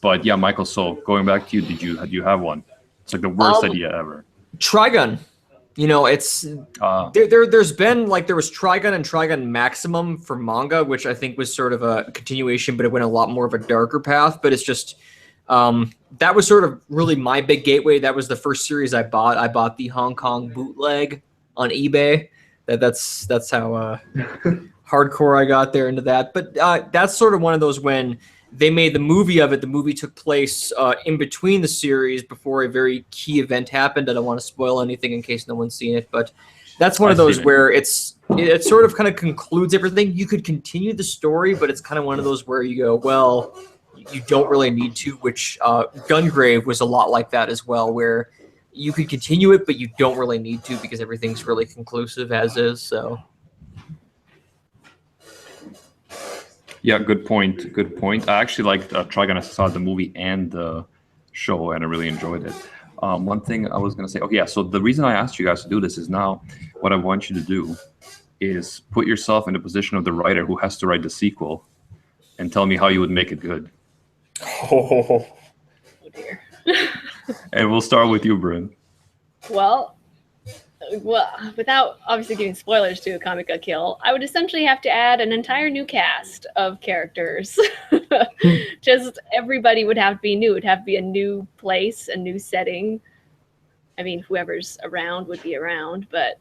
But yeah, Michael. So going back to you, do you have one? It's like the worst idea ever. Trigun. It's there's been like there was Trigun and Trigun Maximum for manga, which I think was sort of a continuation, but it went a lot more of a darker path. But it's just that was sort of really my big gateway. That was the first series I bought. I bought the Hong Kong bootleg on eBay. That's how hardcore I got there into that. But that's sort of one of those when they made the movie of it. The movie took place in between the series before a very key event happened. I don't want to spoil anything in case no one's seen it, but that's one of those where it sort of kind of concludes everything. You could continue the story, but it's kind of one of those where you go, well, you don't really need to, which Gungrave was a lot like that as well, where you could continue it, but you don't really need to because everything's really conclusive as is. So, yeah, good point. Good point. I actually liked Trigun. I saw the movie and the show, and I really enjoyed it. One thing I was going to say, so the reason I asked you guys to do this is now what I want you to do is put yourself in the position of the writer who has to write the sequel and tell me how you would make it good. Oh dear. And we'll start with you, Bryn. Well, well, without obviously giving spoilers to Comic Got Kill, I would essentially have to add an entire new cast of characters. Just everybody would have to be new. It would have to be a new place, a new setting. I mean, whoever's around would be around, but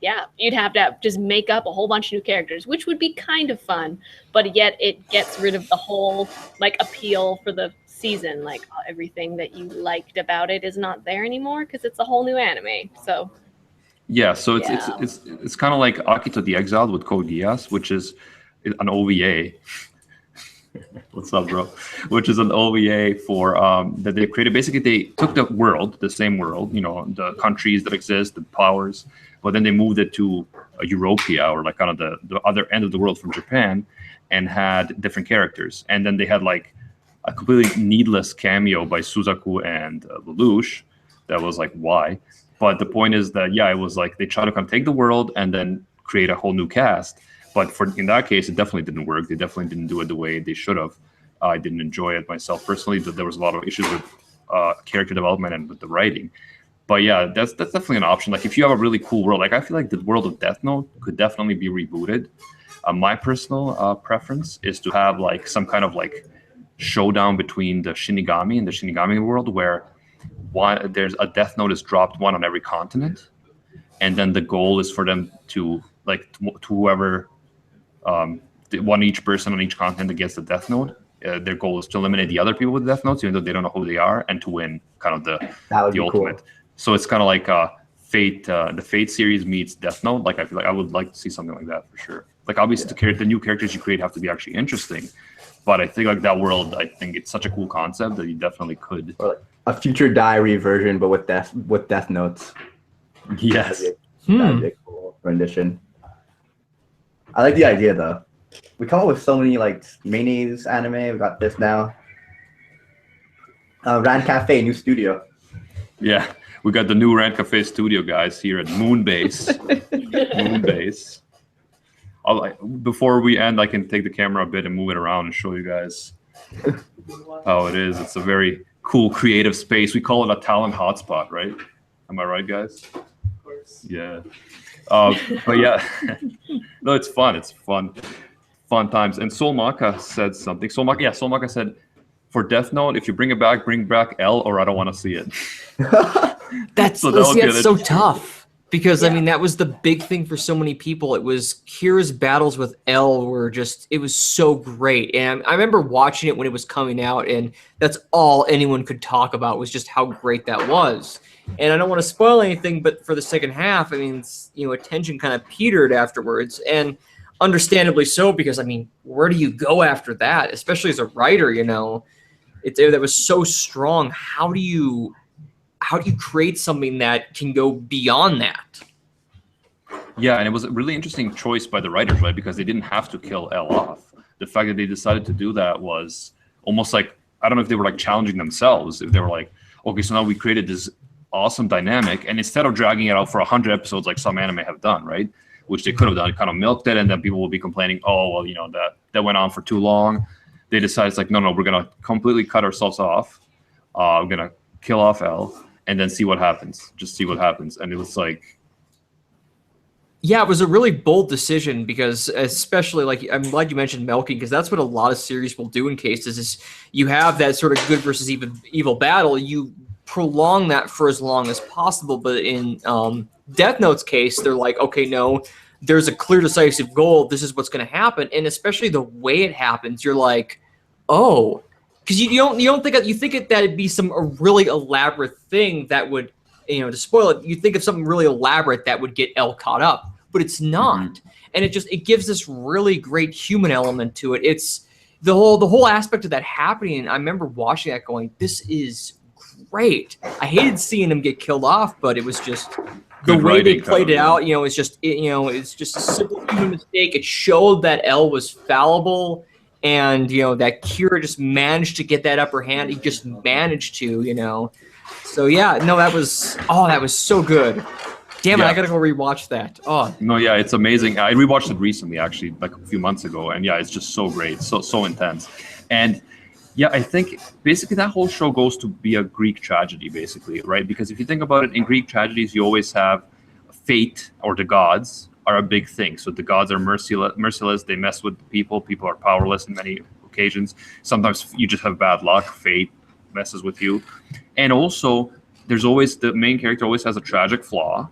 yeah, you'd have to just make up a whole bunch of new characters, which would be kind of fun, but yet it gets rid of the whole like appeal for the season. Like everything that you liked about it is not there anymore because it's a whole new anime. So yeah, so it's kind of like Akito the Exiled with Code Geass, which is an OVA. What's up, bro? Which is an OVA for that they created. Basically, they took the world, the same world, you know, the countries that exist, the powers, but then they moved it to Europea, or like kind of the other end of the world from Japan, and had different characters. And then they had like a completely needless cameo by Suzaku and Lelouch. That was like, why? But the point is that, yeah, it was like they tried to kind of take the world and then create a whole new cast. But in that case, it definitely didn't work. They definitely didn't do it the way they should have. I didn't enjoy it myself personally. There was a lot of issues with character development and with the writing. But yeah, that's definitely an option. Like if you have a really cool world, like I feel like the world of Death Note could definitely be rebooted. My personal preference is to have like some kind of like showdown between the Shinigami and the Shinigami world, where there's a Death Note is dropped, one on every continent, and then the goal is for them to like to whoever one each person on each continent that gets the Death Note. Their goal is to eliminate the other people with Death Notes, even though they don't know who they are, and to win kind of the ultimate. Cool. So it's kind of like Fate, the Fate series meets Death Note. Like I feel like I would like to see something like that for sure. Like obviously the new characters you create have to be actually interesting, but I think like that world, I think it's such a cool concept that you definitely could. Or like a future diary version, but with Death Notes. Yes. That'd be a cool rendition. I like the idea though. We come up with so many like mayonnaise anime. We got this now. Rant Café, new studio. Yeah, we got the new Rant Café studio, guys, here at Moonbase. Moonbase. Before we end, I can take the camera a bit and move it around and show you guys how it is. It's a very cool, creative space. We call it a talent hotspot, right? Am I right, guys? Of course. Yeah. But yeah, no, it's fun. It's fun times. And Solmaka said something. Solmaka said, for Death Note, if you bring back L, or I don't want to see it. That's so tough because I mean that was the big thing for so many people. It was Kira's battles with L were just, it was so great, and I remember watching it when it was coming out, and that's all anyone could talk about was just how great that was. And I don't want to spoil anything, but for the second half, I mean, attention kind of petered afterwards, and understandably so, because I mean, where do you go after that? Especially as a writer, that was so strong. How do you create something that can go beyond that? Yeah, and it was a really interesting choice by the writers, right? Because they didn't have to kill L off. The fact that they decided to do that was almost like, I don't know if they were like challenging themselves. If they were like, okay, so now we created this awesome dynamic, and instead of dragging it out for 100 episodes like some anime have done, right? Which they could have done, it kind of milked it, and then people will be complaining, oh, well, that went on for too long. They decided it's like, no, we're going to completely cut ourselves off. We're going to kill off L and then see what happens. Just see what happens. And it was like... Yeah, it was a really bold decision because especially, like, I'm glad you mentioned milking, because that's what a lot of series will do in cases is you have that sort of good versus evil battle. You prolong that for as long as possible. But in Death Note's case, they're like, okay, no, there's a clear, decisive goal. This is what's going to happen. And especially the way it happens, you're like, oh, because you don't think you think that it'd be a really elaborate thing that would, to spoil it, you think of something really elaborate that would get L caught up, but it's not. And it gives this really great human element to it. It's the whole aspect of that happening. I remember watching that going, this is great. I hated seeing him get killed off, but it was just the way they played it out. It's just a simple human mistake. It showed that L was fallible, and that Kira just managed to get that upper hand. He just managed to, So yeah, no, that was so good. Damn it, I gotta go rewatch that. Oh no, yeah, it's amazing. I rewatched it recently, actually, like a few months ago, and yeah, it's just so great, so intense. And yeah, I think basically that whole show goes to be a Greek tragedy, basically, right? Because if you think about it, in Greek tragedies, you always have fate or the gods are a big thing. So the gods are merciless. They mess with people. People are powerless in many occasions. Sometimes you just have bad luck. Fate messes with you. And also, there's always the main character always has a tragic flaw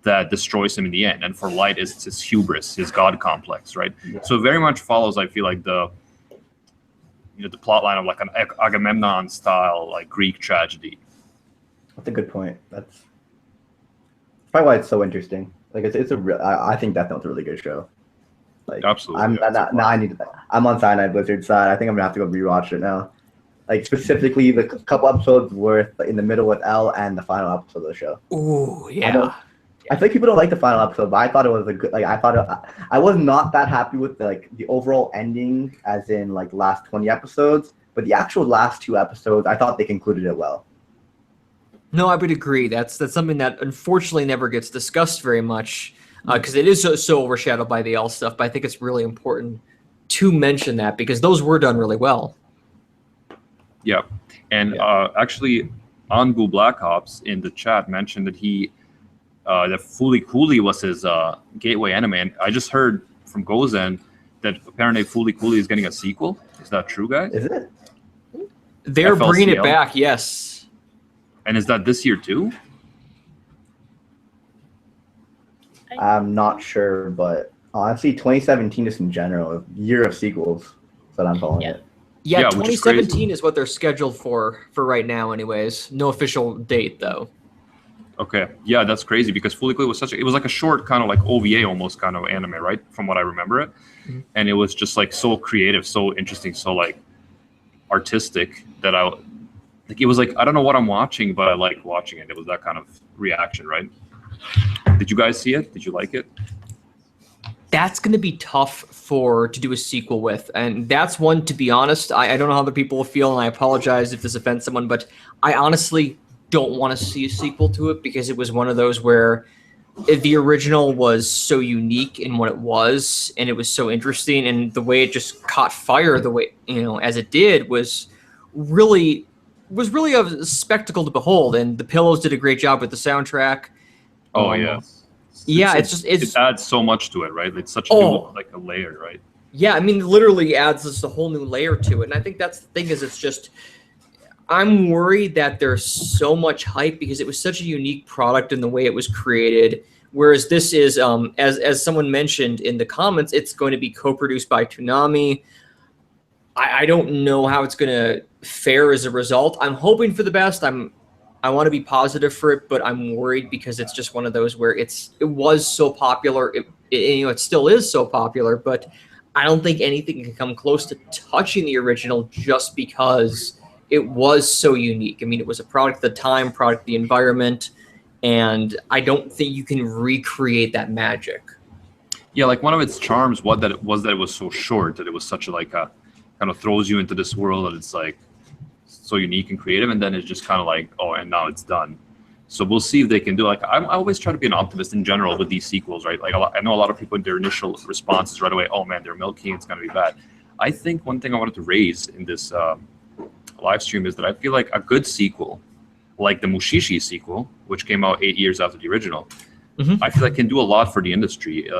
that destroys him in the end. And for Light, it's his hubris, his god complex, right? Yeah. So it very much follows, I feel like, the plot line of like an Agamemnon style, like Greek tragedy. That's a good point. That's probably why it's so interesting. Like it's a real. I think Death Note's a really good show. Like Absolutely. now I need to. I'm on CyanideBlizzard side. I think I'm gonna have to go rewatch it now. Like specifically the couple episodes worth in the middle with L and the final episode of the show. Ooh, yeah. I think people don't like the final episode, but I thought it was a good. Like I was not that happy with the overall ending, as in like last 20 episodes. But the actual last 2 episodes, I thought they concluded it well. No, I would agree. That's something that unfortunately never gets discussed very much because it is so overshadowed by the L stuff. But I think it's really important to mention that because those were done really well. Yeah, and actually, Anbu Black Ops in the chat mentioned that that Fooly Cooley was his gateway anime. And I just heard from Gozen that apparently Fooly Cooley is getting a sequel. Is that true, guys? Is it? They're bringing it FLCL? back, yes. And is that this year too? I'm not sure, but honestly, 2017 just in general, year of sequels. That's what I'm calling it. Yeah, Yeah, which is crazy. 2017 is what they're scheduled for right now anyways. No official date, though. Okay, yeah, that's crazy because Fooly Cooley was it was like a short kind of like OVA almost kind of anime, right? From what I remember it. Mm-hmm. And it was just like so creative, so interesting, so like artistic that it was like, I don't know what I'm watching, but I like watching it. It was that kind of reaction, right? Did you guys see it? Did you like it? That's going to be tough to do a sequel with. And that's one, to be honest, I don't know how other people will feel, and I apologize if this offends someone, but I honestly don't want to see a sequel to it because it was one of those where the original was so unique in what it was, and it was so interesting, and the way it just caught fire the way, as it did was really a spectacle to behold. And the Pillows did a great job with the soundtrack. Oh, yeah. Yeah, it adds so much to it, right? It's such a new, like a layer, right? Yeah, I mean, literally adds just a whole new layer to it. And I think that's the thing is it's just, I'm worried that there's so much hype because it was such a unique product in the way it was created. Whereas this is, as someone mentioned in the comments, it's going to be co-produced by Toonami. I don't know how it's going to fare as a result. I'm hoping for the best. I want to be positive for it, but I'm worried because it's just one of those where it was so popular. It still is so popular, but I don't think anything can come close to touching the original just because it was so unique. I mean, it was a product of the time, product of the environment, and I don't think you can recreate that magic. Yeah, like one of its charms was that it was so short, that it was such a kind of throws you into this world that it's like so unique and creative, and then it's just kind of like, oh, and now it's done. So we'll see if they can do. Like, I always try to be an optimist in general with these sequels, right? Like, I know a lot of people in their initial responses right away, oh man, they're milky, it's gonna be bad. I think one thing I wanted to raise in this live stream is that I feel like a good sequel, like the Mushishi sequel, which came out 8 years after the original, I feel like can do a lot for the industry.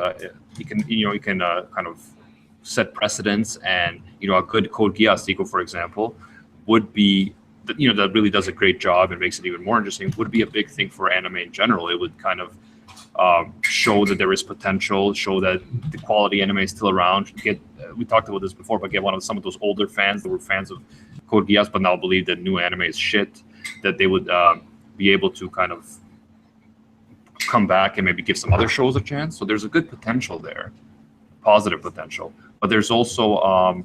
You can kind of set precedents, and a good Code Geass sequel, for example, would be that really does a great job and makes it even more interesting. Would be a big thing for anime in general. It would kind of show that there is potential, show that the quality anime is still around. We talked about this before, but get some of those older fans that were fans of Code Geass but now believe that new anime is shit, that they would be able to kind of come back and maybe give some other shows a chance. So there's a good potential there, positive potential. But there's also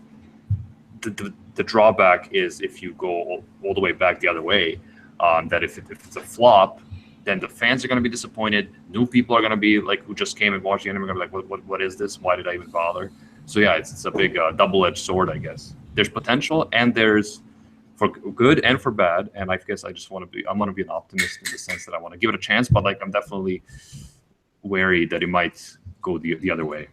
the drawback is if you go all the way back the other way, that if it's a flop, then the fans are going to be disappointed. New people are going to be like, who just came and watched the anime, are going to be like, what is this? Why did I even bother? So yeah, it's a big double-edged sword, I guess. There's potential, and there's for good and for bad. And I guess I just want to be an optimist in the sense that I want to give it a chance, but like I'm definitely wary that it might go the other way.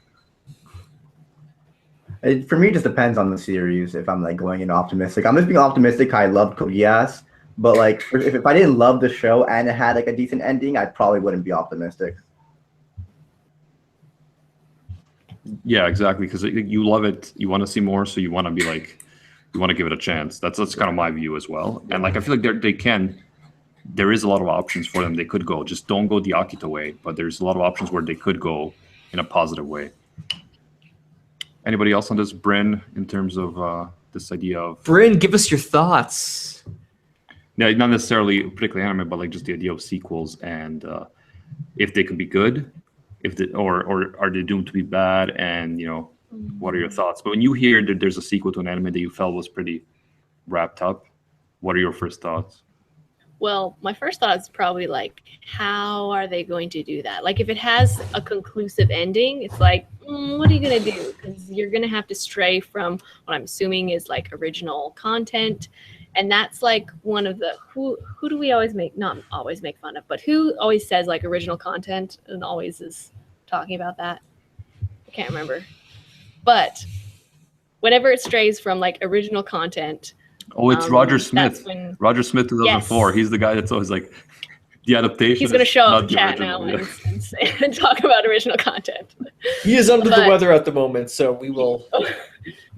For me, it just depends on the series. If I'm like going in optimistic, I'm just being optimistic. I love Code Geass, but like if I didn't love the show and it had like a decent ending, I probably wouldn't be optimistic. Yeah, exactly. Because you love it, you want to see more, so you want to be like, you want to give it a chance. That's kind of my view as well. And like I feel like there is a lot of options for them. They could go. Just don't go the Akita way. But there's a lot of options where they could go in a positive way. Anybody else on this, Bryn, in terms of this idea of Bryn, give us your thoughts. yeah, not necessarily particularly anime, but like just the idea of sequels and if they could be good, or are they doomed to be bad, and what are your thoughts? But when you hear that there's a sequel to an anime that you felt was pretty wrapped up, what are your first thoughts? Well, my first thought is probably like, how are they going to do that? Like, if it has a conclusive ending, it's like, what are you going to do? Because you're going to have to stray from what I'm assuming is like original content. And that's like one of the, who do we always make, not always make fun of, but who always says like original content and always is talking about that? I can't remember. But whenever it strays from like original content, Oh, it's Roger Smith. When, Roger Smith 2004. Yes. He's the guy that's always like, the adaptation. He's going to show up in chat now and talk about original content. He is under the weather at the moment, so we will.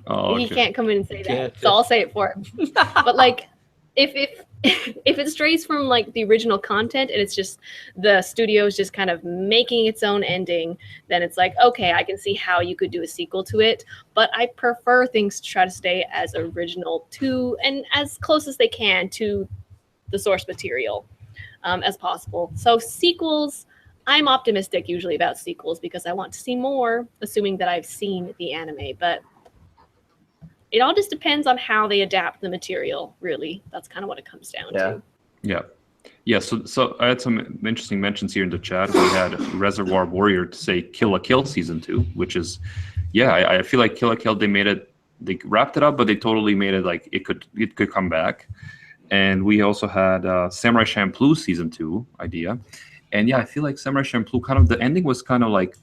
Oh, okay. He can't come in and say that, so I'll say it for him. But like, if it strays from like the original content and it's just the studio's just kind of making its own ending, then it's like, okay, I can see how you could do a sequel to it. But I prefer things to try to stay as original to and as close as they can to the source material as possible. So sequels, I'm optimistic usually about sequels because I want to see more, assuming that I've seen the anime. But it all just depends on how they adapt the material, really. That's kind of what it comes down to. Yeah. So I had some interesting mentions here in the chat. We had Reservoir Warrior to say Kill la Kill Season 2, which is, I feel like Kill la Kill, they wrapped it up, but they totally made it like it could come back. And we also had Samurai Champloo Season 2 idea. And I feel like Samurai Champloo, kind of the ending was kind of like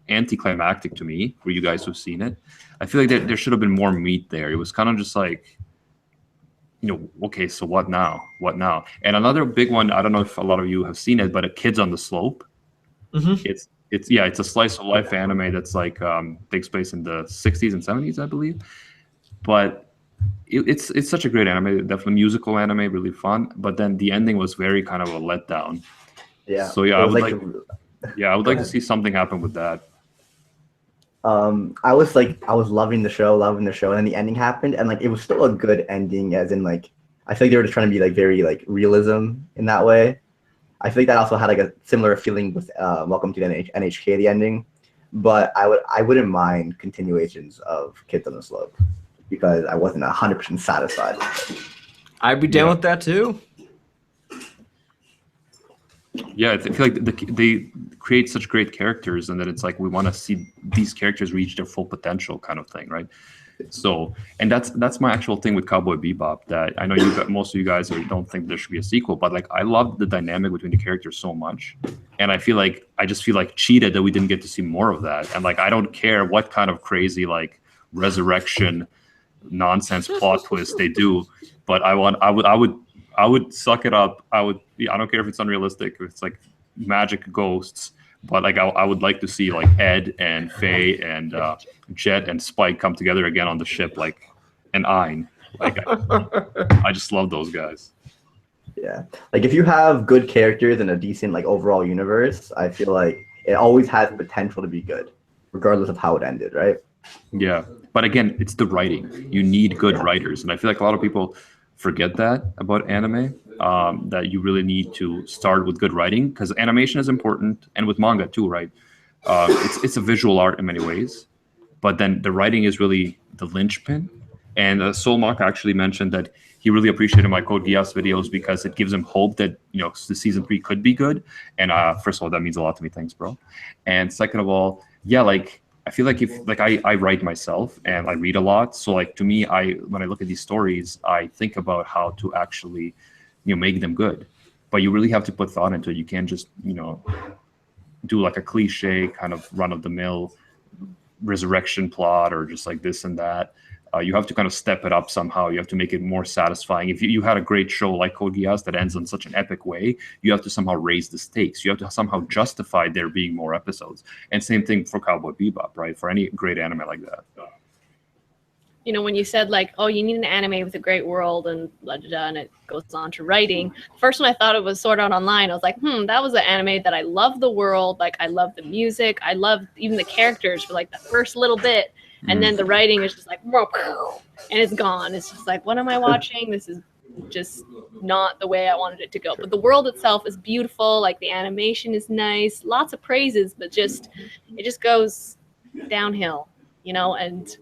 anticlimactic to me, for you guys who've seen it. I feel like there should have been more meat there. It was kind of just like, okay, so what now? What now? And another big one, I don't know if a lot of you have seen it, but Kids on the Slope. Mm-hmm. It's a slice of life anime that's like takes place in the 60s and 70s, I believe. But it's such a great anime, definitely musical anime, really fun. But then the ending was very kind of a letdown. Yeah. So I would like to see something happen with that. I was loving the show, and then the ending happened, and like it was still a good ending, as in like I feel like they were just trying to be like very like realism in that way. I feel like that also had like a similar feeling with Welcome to the NHK, the ending, but I wouldn't mind continuations of Kids on the Slope because I wasn't 100% satisfied. I'd be down with that too. Yeah, I feel like they create such great characters, and that it's like we want to see these characters reach their full potential, kind of thing, right? So, and that's my actual thing with Cowboy Bebop. That I know most of you guys don't think there should be a sequel, but like I love the dynamic between the characters so much, and I just feel like cheated that we didn't get to see more of that. And like I don't care what kind of crazy like resurrection nonsense plot twist they do, but I would suck it up. I don't care if it's unrealistic, if it's like magic ghosts, but like I would like to see like Ed and Faye and Jet and Spike come together again on the ship, like an Ein. Like I just love those guys. Yeah, like if you have good characters and a decent like overall universe, I feel like it always has potential to be good, regardless of how it ended, right? Yeah, but again, it's the writing. You need good writers, and I feel like a lot of people forget that about anime, that you really need to start with good writing, because animation is important, and with manga too, right? It's a visual art in many ways, but then the writing is really the linchpin. And Solmak actually mentioned that he really appreciated my Code Geass videos because it gives him hope that the season 3 could be good. And first of all, that means a lot to me. Thanks, bro. And second of all, like I feel like if like I write myself and I read a lot, so like to me, when I look at these stories, I think about how to actually make them good. But you really have to put thought into it. You can't just do like a cliche kind of run of the mill resurrection plot or just like this and that. You have to kind of step it up somehow. You have to make it more satisfying. If you had a great show like Code Geass that ends in such an epic way, you have to somehow raise the stakes. You have to somehow justify there being more episodes. And same thing for Cowboy Bebop, right? For any great anime like that. You know, when you said like, oh, you need an anime with a great world and blah, blah, blah, and it goes on to writing. First one I thought it was Sword Art Online. I was like, that was an anime that I love the world. Like, I love the music. I love even the characters for like the first little bit. And then the writing is just like, and it's gone. It's just like, what am I watching? This is just not the way I wanted it to go. But the world itself is beautiful. Like, the animation is nice. Lots of praises, but it just goes downhill, you know, and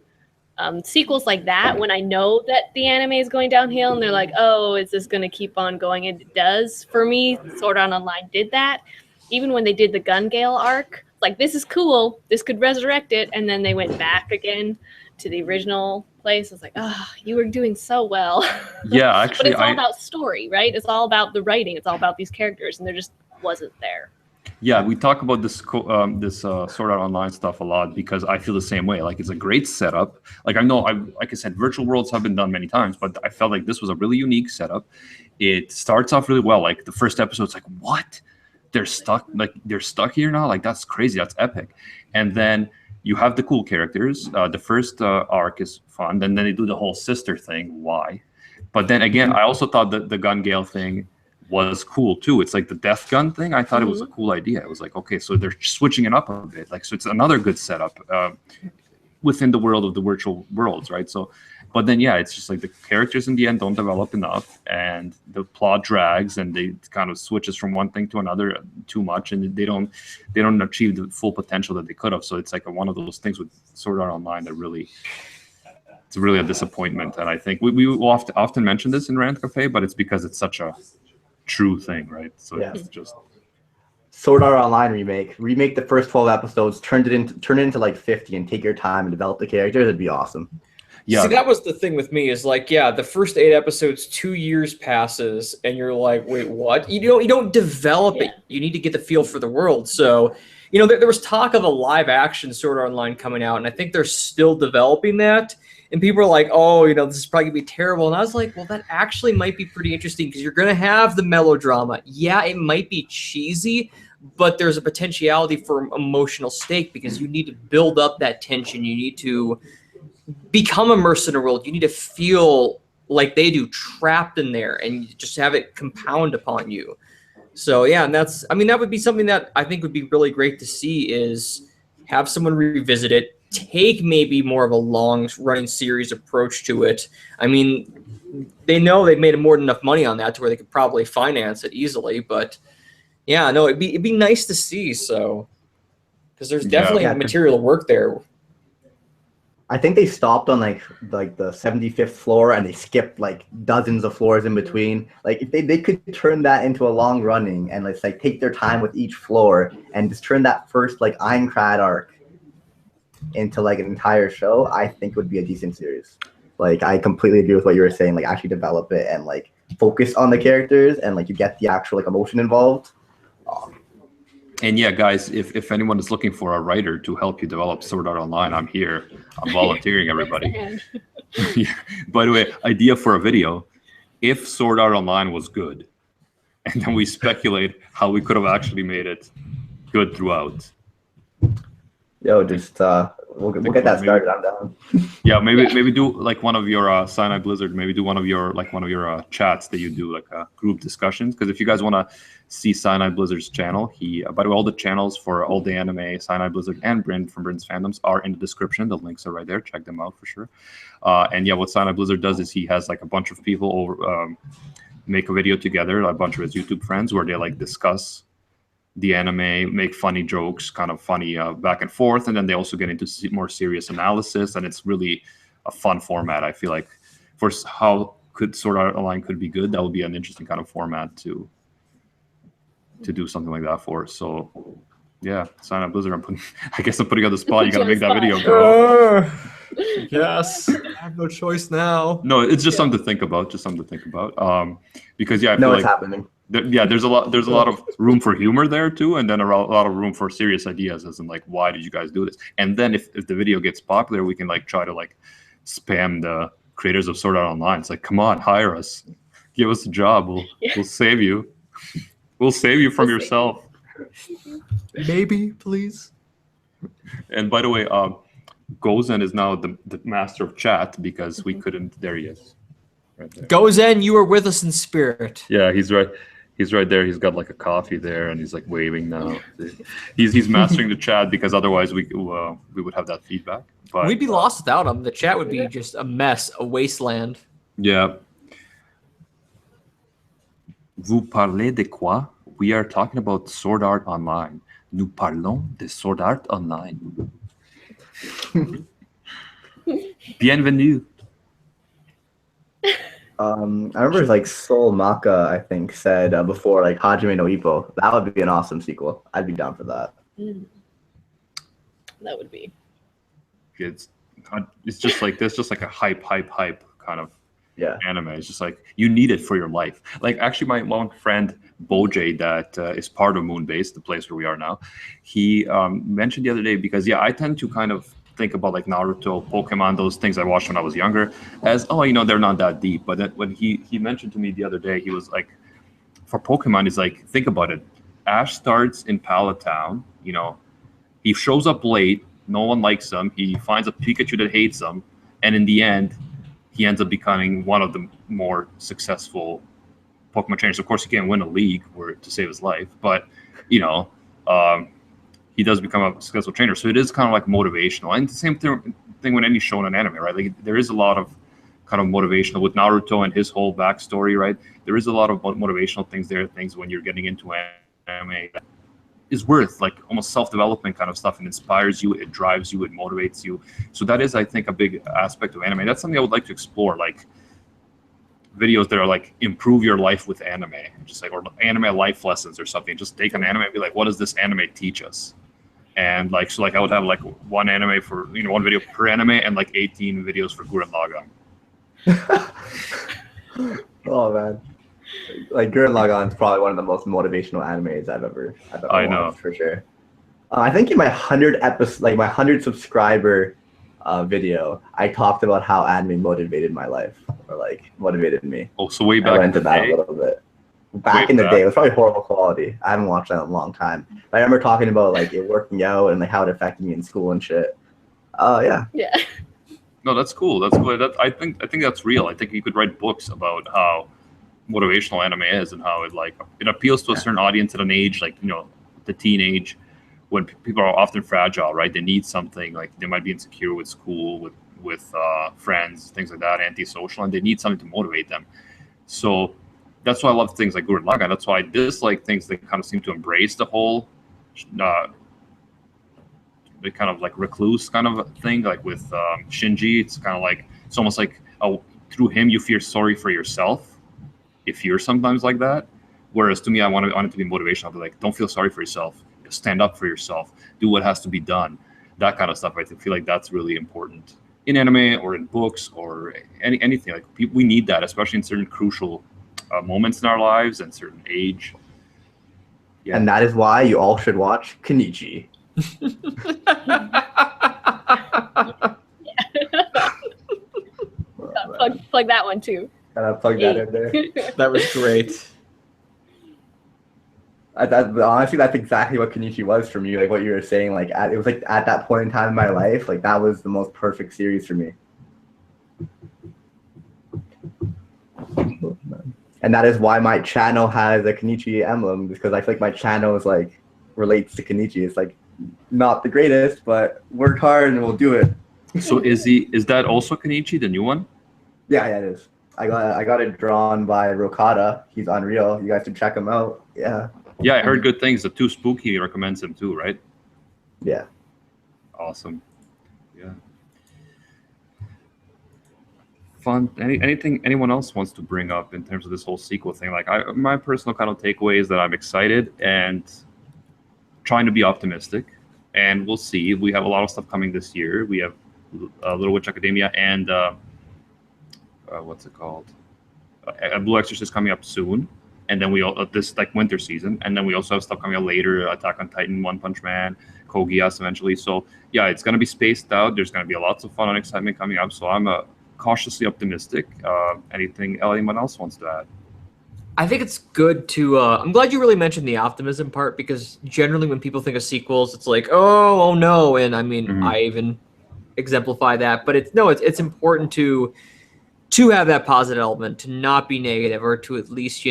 sequels like that, when I know that the anime is going downhill and they're like, oh, is this going to keep on going? And it does. For me, Sword Art Online did that. Even when they did the Gun Gale arc, like, this is cool. This could resurrect it. And then they went back again to the original place. I was like, oh, you were doing so well. Yeah, actually. But it's all about story, right? It's all about the writing. It's all about these characters. And there just wasn't there. Yeah, we talk about this Sword Art Online stuff a lot because I feel the same way. Like, it's a great setup. Like, I know, like I said, virtual worlds have been done many times, but I felt like this was a really unique setup. It starts off really well. Like, the first episode's like, what? They're stuck? Like, they're stuck here now? Like, that's crazy. That's epic. And then you have the cool characters. The first arc is fun. And then they do the whole sister thing. Why? But then again, I also thought that the Gun Gale thing was cool too. It's like the death gun thing. I thought it was a cool idea. It was like, okay, so they're switching it up a bit. Like, so it's another good setup within the world of the virtual worlds, right? So, but then yeah, it's just like the characters in the end don't develop enough, and the plot drags, and they kind of switches from one thing to another too much, and they don't achieve the full potential that they could have. So it's like one of those things with Sword Art Online that it's really a disappointment. And I think we will often mention this in Rant Café, but it's because it's such a true thing, right? So yeah. It's just Sword Art Online remake the first 12 episodes, turn it into like 50, and take your time and develop the characters. It'd be awesome. Yeah. See, that was the thing with me, is like, yeah, the first 8 episodes, 2 years passes, and you're like, wait, what? You don't develop it. You need to get the feel for the world. So, you know, there was talk of a live action Sword Art Online coming out, and I think they're still developing that. And people are like, oh, you know, this is probably going to be terrible. And I was like, well, that actually might be pretty interesting, because you're going to have the melodrama. Yeah, it might be cheesy, but there's a potentiality for emotional stake, because you need to build up that tension. You need to become immersed in a world. You need to feel like they do, trapped in there, and just have it compound upon you. So, yeah, and that would be something that I think would be really great to see, is have someone revisit it. Take maybe more of a long-running series approach to it. I mean, they know they've made more than enough money on that to where they could probably finance it easily. But yeah, no, it'd be nice to see. So, because there's definitely material to work there. I think they stopped on like the 75th floor, and they skipped like dozens of floors in between. Like, if they could turn that into a long running, and let's like take their time with each floor, and just turn that first like Aincrad arc into like an entire show, I think would be a decent series. Like, I completely agree with what you were saying. Like, actually develop it and like focus on the characters, and like you get the actual like emotion involved. And yeah, guys, if anyone is looking for a writer to help you develop Sword Art Online, I'm here. I'm volunteering, everybody. Yeah. By the way, idea for a video: if Sword Art Online was good, and then we speculate how we could have actually made it good throughout. Yo, just we'll get that started. I'm down. Yeah, maybe do like one of your CyanideBlizzard. Maybe do one of your chats that you do, like group discussions. Because if you guys want to see CyanideBlizzard's channel, by the way, all the channels for all the anime, CyanideBlizzard and Bryn from Bryn's Fandoms are in the description. The links are right there. Check them out for sure. And yeah, what CyanideBlizzard does is he has like a bunch of people over make a video together, a bunch of his YouTube friends, where they like discuss the anime, make funny jokes, kind of funny back and forth, and then they also get into more serious analysis, and it's really a fun format. I feel like for how could Sword Art Online could be good, that would be an interesting kind of format to do something like that for. So yeah, CyanideBlizzard, I guess I'm putting on the spot. You gotta make that video, bro. Yes, I have no choice now. No, it's just something to think about. Because yeah, I feel it's happening. There's a lot of room for humor there too, and then a lot of room for serious ideas, as in like, why did you guys do this? And then if the video gets popular, we can like try to like spam the creators of Sword Art Online. It's like, come on, hire us, give us a job. We'll save you. We'll save you from We'll save yourself. Maybe, please. And by the way, Gozen is now the master of chat because we couldn't. There he is. Right there. Gozen, you are with us in spirit. Yeah, he's right. He's right there. He's got like a coffee there, and he's like waving now. He's mastering the chat because otherwise we would have that feedback. But We'd be lost without him. The chat would be just a mess, a wasteland. yeah. Vous parlez de quoi? We are talking about Sword Art Online. Nous parlons de Sword Art Online. Bienvenue. I remember like Soul Maka, I think, said before like Hajime no Ippo. That would be an awesome sequel. I'd be down for that. That would be. It's just like there's just like a hype kind of Yeah. anime. It's just like you need it for your life. Like actually, my one friend Boj that is part of Moonbase, the place where we are now, he mentioned the other day because I tend to kind of think about like Naruto, Pokemon, those things I watched when I was younger as they're not that deep. But then when he mentioned to me the other day, he was like, for Pokemon, he's like, think about it. Ash starts in Pallet Town. He shows up late. No one likes him. He finds a Pikachu that hates him, and in the end, he ends up becoming one of the more successful Pokemon trainers. Of course, he can't win a league to save his life, but he does become a successful trainer. So it is kind of like motivational. And the same thing with any shonen anime, right? Like there is a lot of kind of motivational with Naruto and his whole backstory, right? There is a lot of motivational things there, things when you're getting into anime that is worth like almost self-development kind of stuff, and inspires you, it drives you, it motivates you. So that is, I think, a big aspect of anime. That's something I would like to explore, like videos that are like improve your life with anime, just like, or anime life lessons or something. Just take an anime and be like, what does this anime teach us? And like, so like I would have like one anime for, one video per anime and like 18 videos for Gurren Lagann. Oh man. Like Gurren Lagann is probably one of the most motivational animes I've ever I know. watched, for sure. I think in my 100 subscriber video, I talked about how anime motivated my life, or like motivated me. Oh, so way I back went in into the that day. a little bit. Back in the day, it was probably horrible quality. I haven't watched that in a long time. But I remember talking about like it working out and like how it affected me in school and shit. Yeah. Yeah. No, that's cool. That's cool. I think that's real. I think you could write books about how motivational anime is and how it appeals to a certain audience at an age like the teenage, when people are often fragile, right? They need something, like they might be insecure with school, with friends, things like that, antisocial, and they need something to motivate them. So that's why I love things like Gurren Lagann. That's why I dislike things that kind of seem to embrace the whole the kind of like recluse kind of thing, like with Shinji. It's kind of like, it's almost like through him you feel sorry for yourself if you're sometimes like that. Whereas to me, I want it to be motivational. I'll be like, don't feel sorry for yourself. Stand up for yourself. Do what has to be done. That kind of stuff. I feel like that's really important in anime or in books or anything. Like we need that, especially in certain crucial moments in our lives and certain age. Yeah. And that is why you all should watch Kenichi. Plug that one too. Gotta plug that in there. That was great. Honestly, that's exactly what Kenichi was for me. Like what you were saying, like it was like at that point in time in my life, like that was the most perfect series for me. And that is why my channel has a Kenichi emblem, because I feel like my channel is like relates to Kenichi. It's like not the greatest, but work hard and we'll do it. So is that also Kenichi, the new one? Yeah, it is. I got it drawn by Rokata. He's unreal. You guys should check him out. Yeah. Yeah, I heard good things. The Too Spooky recommends him too, right? Yeah. Awesome. Yeah. Fun. Anything anyone else wants to bring up in terms of this whole sequel thing? Like my personal kind of takeaway is that I'm excited and trying to be optimistic, and we'll see. We have a lot of stuff coming this year. We have Little Witch Academia and what's it called? Blue Exorcist coming up soon. And then we all this like winter season, and then we also have stuff coming out later: Attack on Titan, One Punch Man, Code Geass eventually. So yeah, it's going to be spaced out. There's going to be lots of fun and excitement coming up. So I'm cautiously optimistic. Anyone else wants to add? I think it's good to. I'm glad you really mentioned the optimism part, because generally when people think of sequels, it's like, oh no, and I mean, I even exemplify that. But it's important to have that positive element, to not be negative, or to at least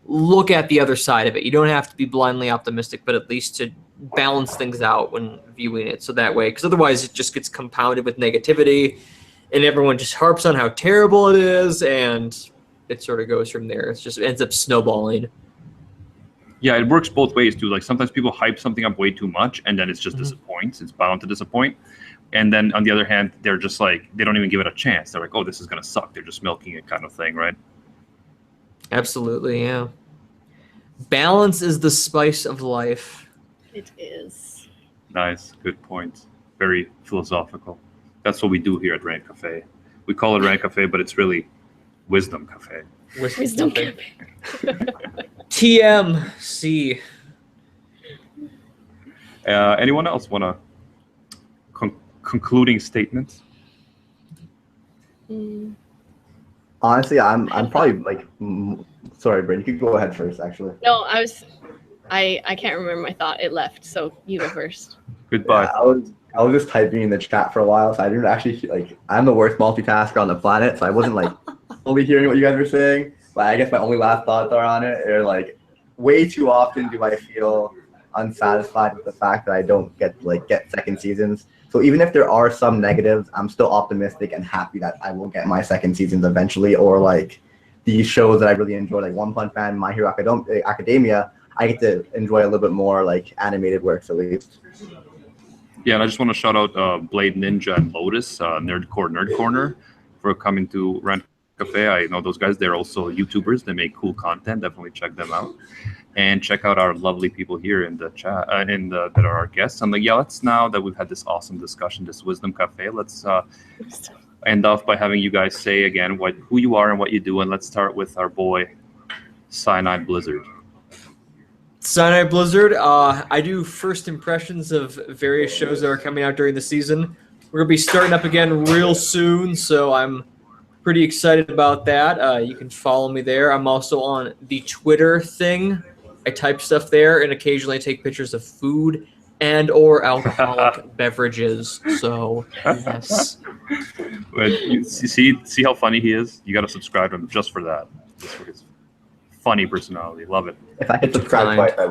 look at the other side of it. You don't have to be blindly optimistic, but at least to balance things out when viewing it. So that way, because otherwise it just gets compounded with negativity, and everyone just harps on how terrible it is, and it sort of goes from there. It ends up snowballing. Yeah, it works both ways too. Like sometimes people hype something up way too much, and then it's just disappoints. It's bound to disappoint. And then on the other hand, they're just like, they don't even give it a chance. They're like, oh, this is gonna suck. They're just milking it, kind of thing, right? Absolutely, yeah. Balance is the spice of life. It is. Nice, good point. Very philosophical. That's what we do here at Rant Café. We call it Rant Café, but it's really Wisdom Cafe. Wisdom Cafe. TMC. Anyone else want to concluding statements? Honestly, I'm probably like, sorry, Bryn, you could go ahead first, actually. No, I can't remember my thought. It left, so you go first. Goodbye. Yeah, I was just typing in the chat for a while, so I didn't actually I'm the worst multitasker on the planet, so I wasn't fully hearing what you guys were saying. But I guess my only last thoughts are on it are way too often do I feel unsatisfied with the fact that I don't get second seasons. So even if there are some negatives, I'm still optimistic and happy that I will get my second seasons eventually, or these shows that I really enjoy, like One Punch Man, My Hero Academia, I get to enjoy a little bit more animated works at least. Yeah, and I just want to shout out Blade Ninja and Lotus, Nerd Corner, for coming to Rant Cafe. I know those guys. They're also YouTubers. They make cool content. Definitely check them out. And check out our lovely people here in the chat, that are our guests. I'm let's, now that we've had this awesome discussion, this Wisdom Cafe, let's end off by having you guys say again who you are and what you do. And let's start with our boy, CyanideBlizzard. CyanideBlizzard. I do first impressions of various shows that are coming out during the season. We're going to be starting up again real soon, so I'm pretty excited about that. You can follow me there. I'm also on the Twitter thing. I type stuff there, and occasionally I take pictures of food and or alcoholic beverages. So, yes. You see how funny he is? You got to subscribe to him just for that. Just for his funny personality. Love it. If I hit subscribe twice, I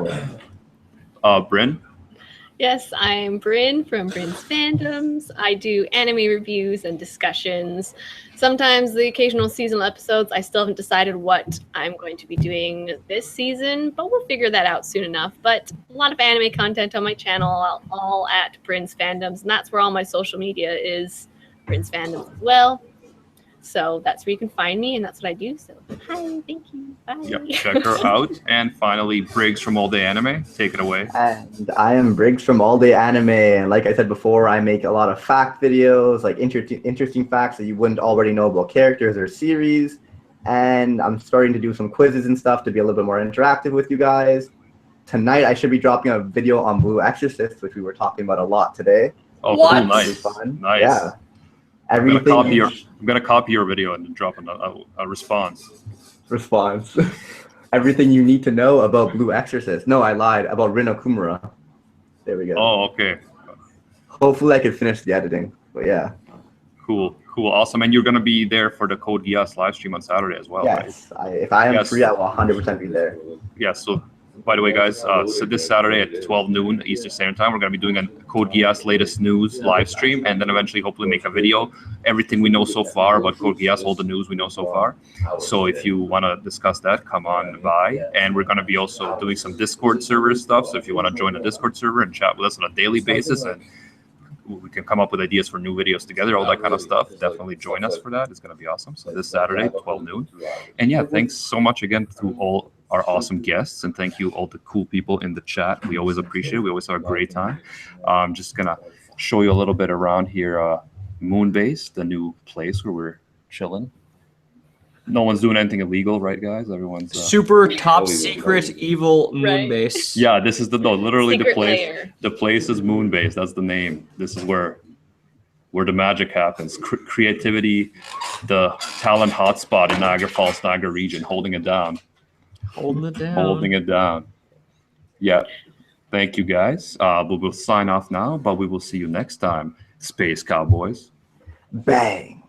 will. Bryn? Yes, I'm Bryn from Bryn's Fandoms. I do anime reviews and discussions. Sometimes the occasional seasonal episodes. I still haven't decided what I'm going to be doing this season, but we'll figure that out soon enough. But a lot of anime content on my channel, all at Bryn's Fandoms, and that's where all my social media is, Bryn's Fandoms as well. So that's where you can find me, and that's what I do. So hi, thank you, bye. Yep, check her out. And finally, Briggs from All Day Anime. Take it away. And I am Briggs from All Day Anime, and like I said before, I make a lot of fact videos, interesting facts that you wouldn't already know about characters or series. And I'm starting to do some quizzes and stuff to be a little bit more interactive with you guys. Tonight, I should be dropping a video on Blue Exorcist, which we were talking about a lot today. Oh, What? cool, nice. Fun. Nice. Yeah. I'm gonna copy your video and drop a response. Everything you need to know about Blue Exorcist. No, I lied. About Rin Okumura. There we go. Oh, okay. Hopefully I can finish the editing. But yeah. Cool, awesome. And you're gonna be there for the Code Geass live stream on Saturday as well, Yes. If I am free, I will 100% be there. right? Yeah, so by the way, guys, so this Saturday at 12 noon Eastern Standard Time, we're going to be doing a Code Geass latest news live stream, and then eventually hopefully make a video, everything we know so far about Code Geass, all the news we know so far. So if you want to discuss that, come on by. And we're going to be also doing some Discord server stuff. So if you want to join the Discord server and chat with us on a daily basis, and we can come up with ideas for new videos together, all that kind of stuff, definitely join us for that. It's going to be awesome. So this Saturday, 12 noon. And yeah, thanks so much again to all our awesome guests, and thank you all the cool people in the chat. We always appreciate it. We always have a great time. I'm just gonna show you a little bit around here. Moonbase, the new place where we're chilling. No one's doing anything illegal, right, guys? Everyone's Super top secret evil moon Right. base. yeah. This is literally the Secret place. layer. The place is Moonbase. That's the name. This is where the magic happens. Creativity, the talent hotspot in Niagara Falls, Niagara region, holding it down. Holding it down. Holding it down. Yeah. Thank you, guys. We will sign off now, but we will see you next time, Space Cowboys. Bang.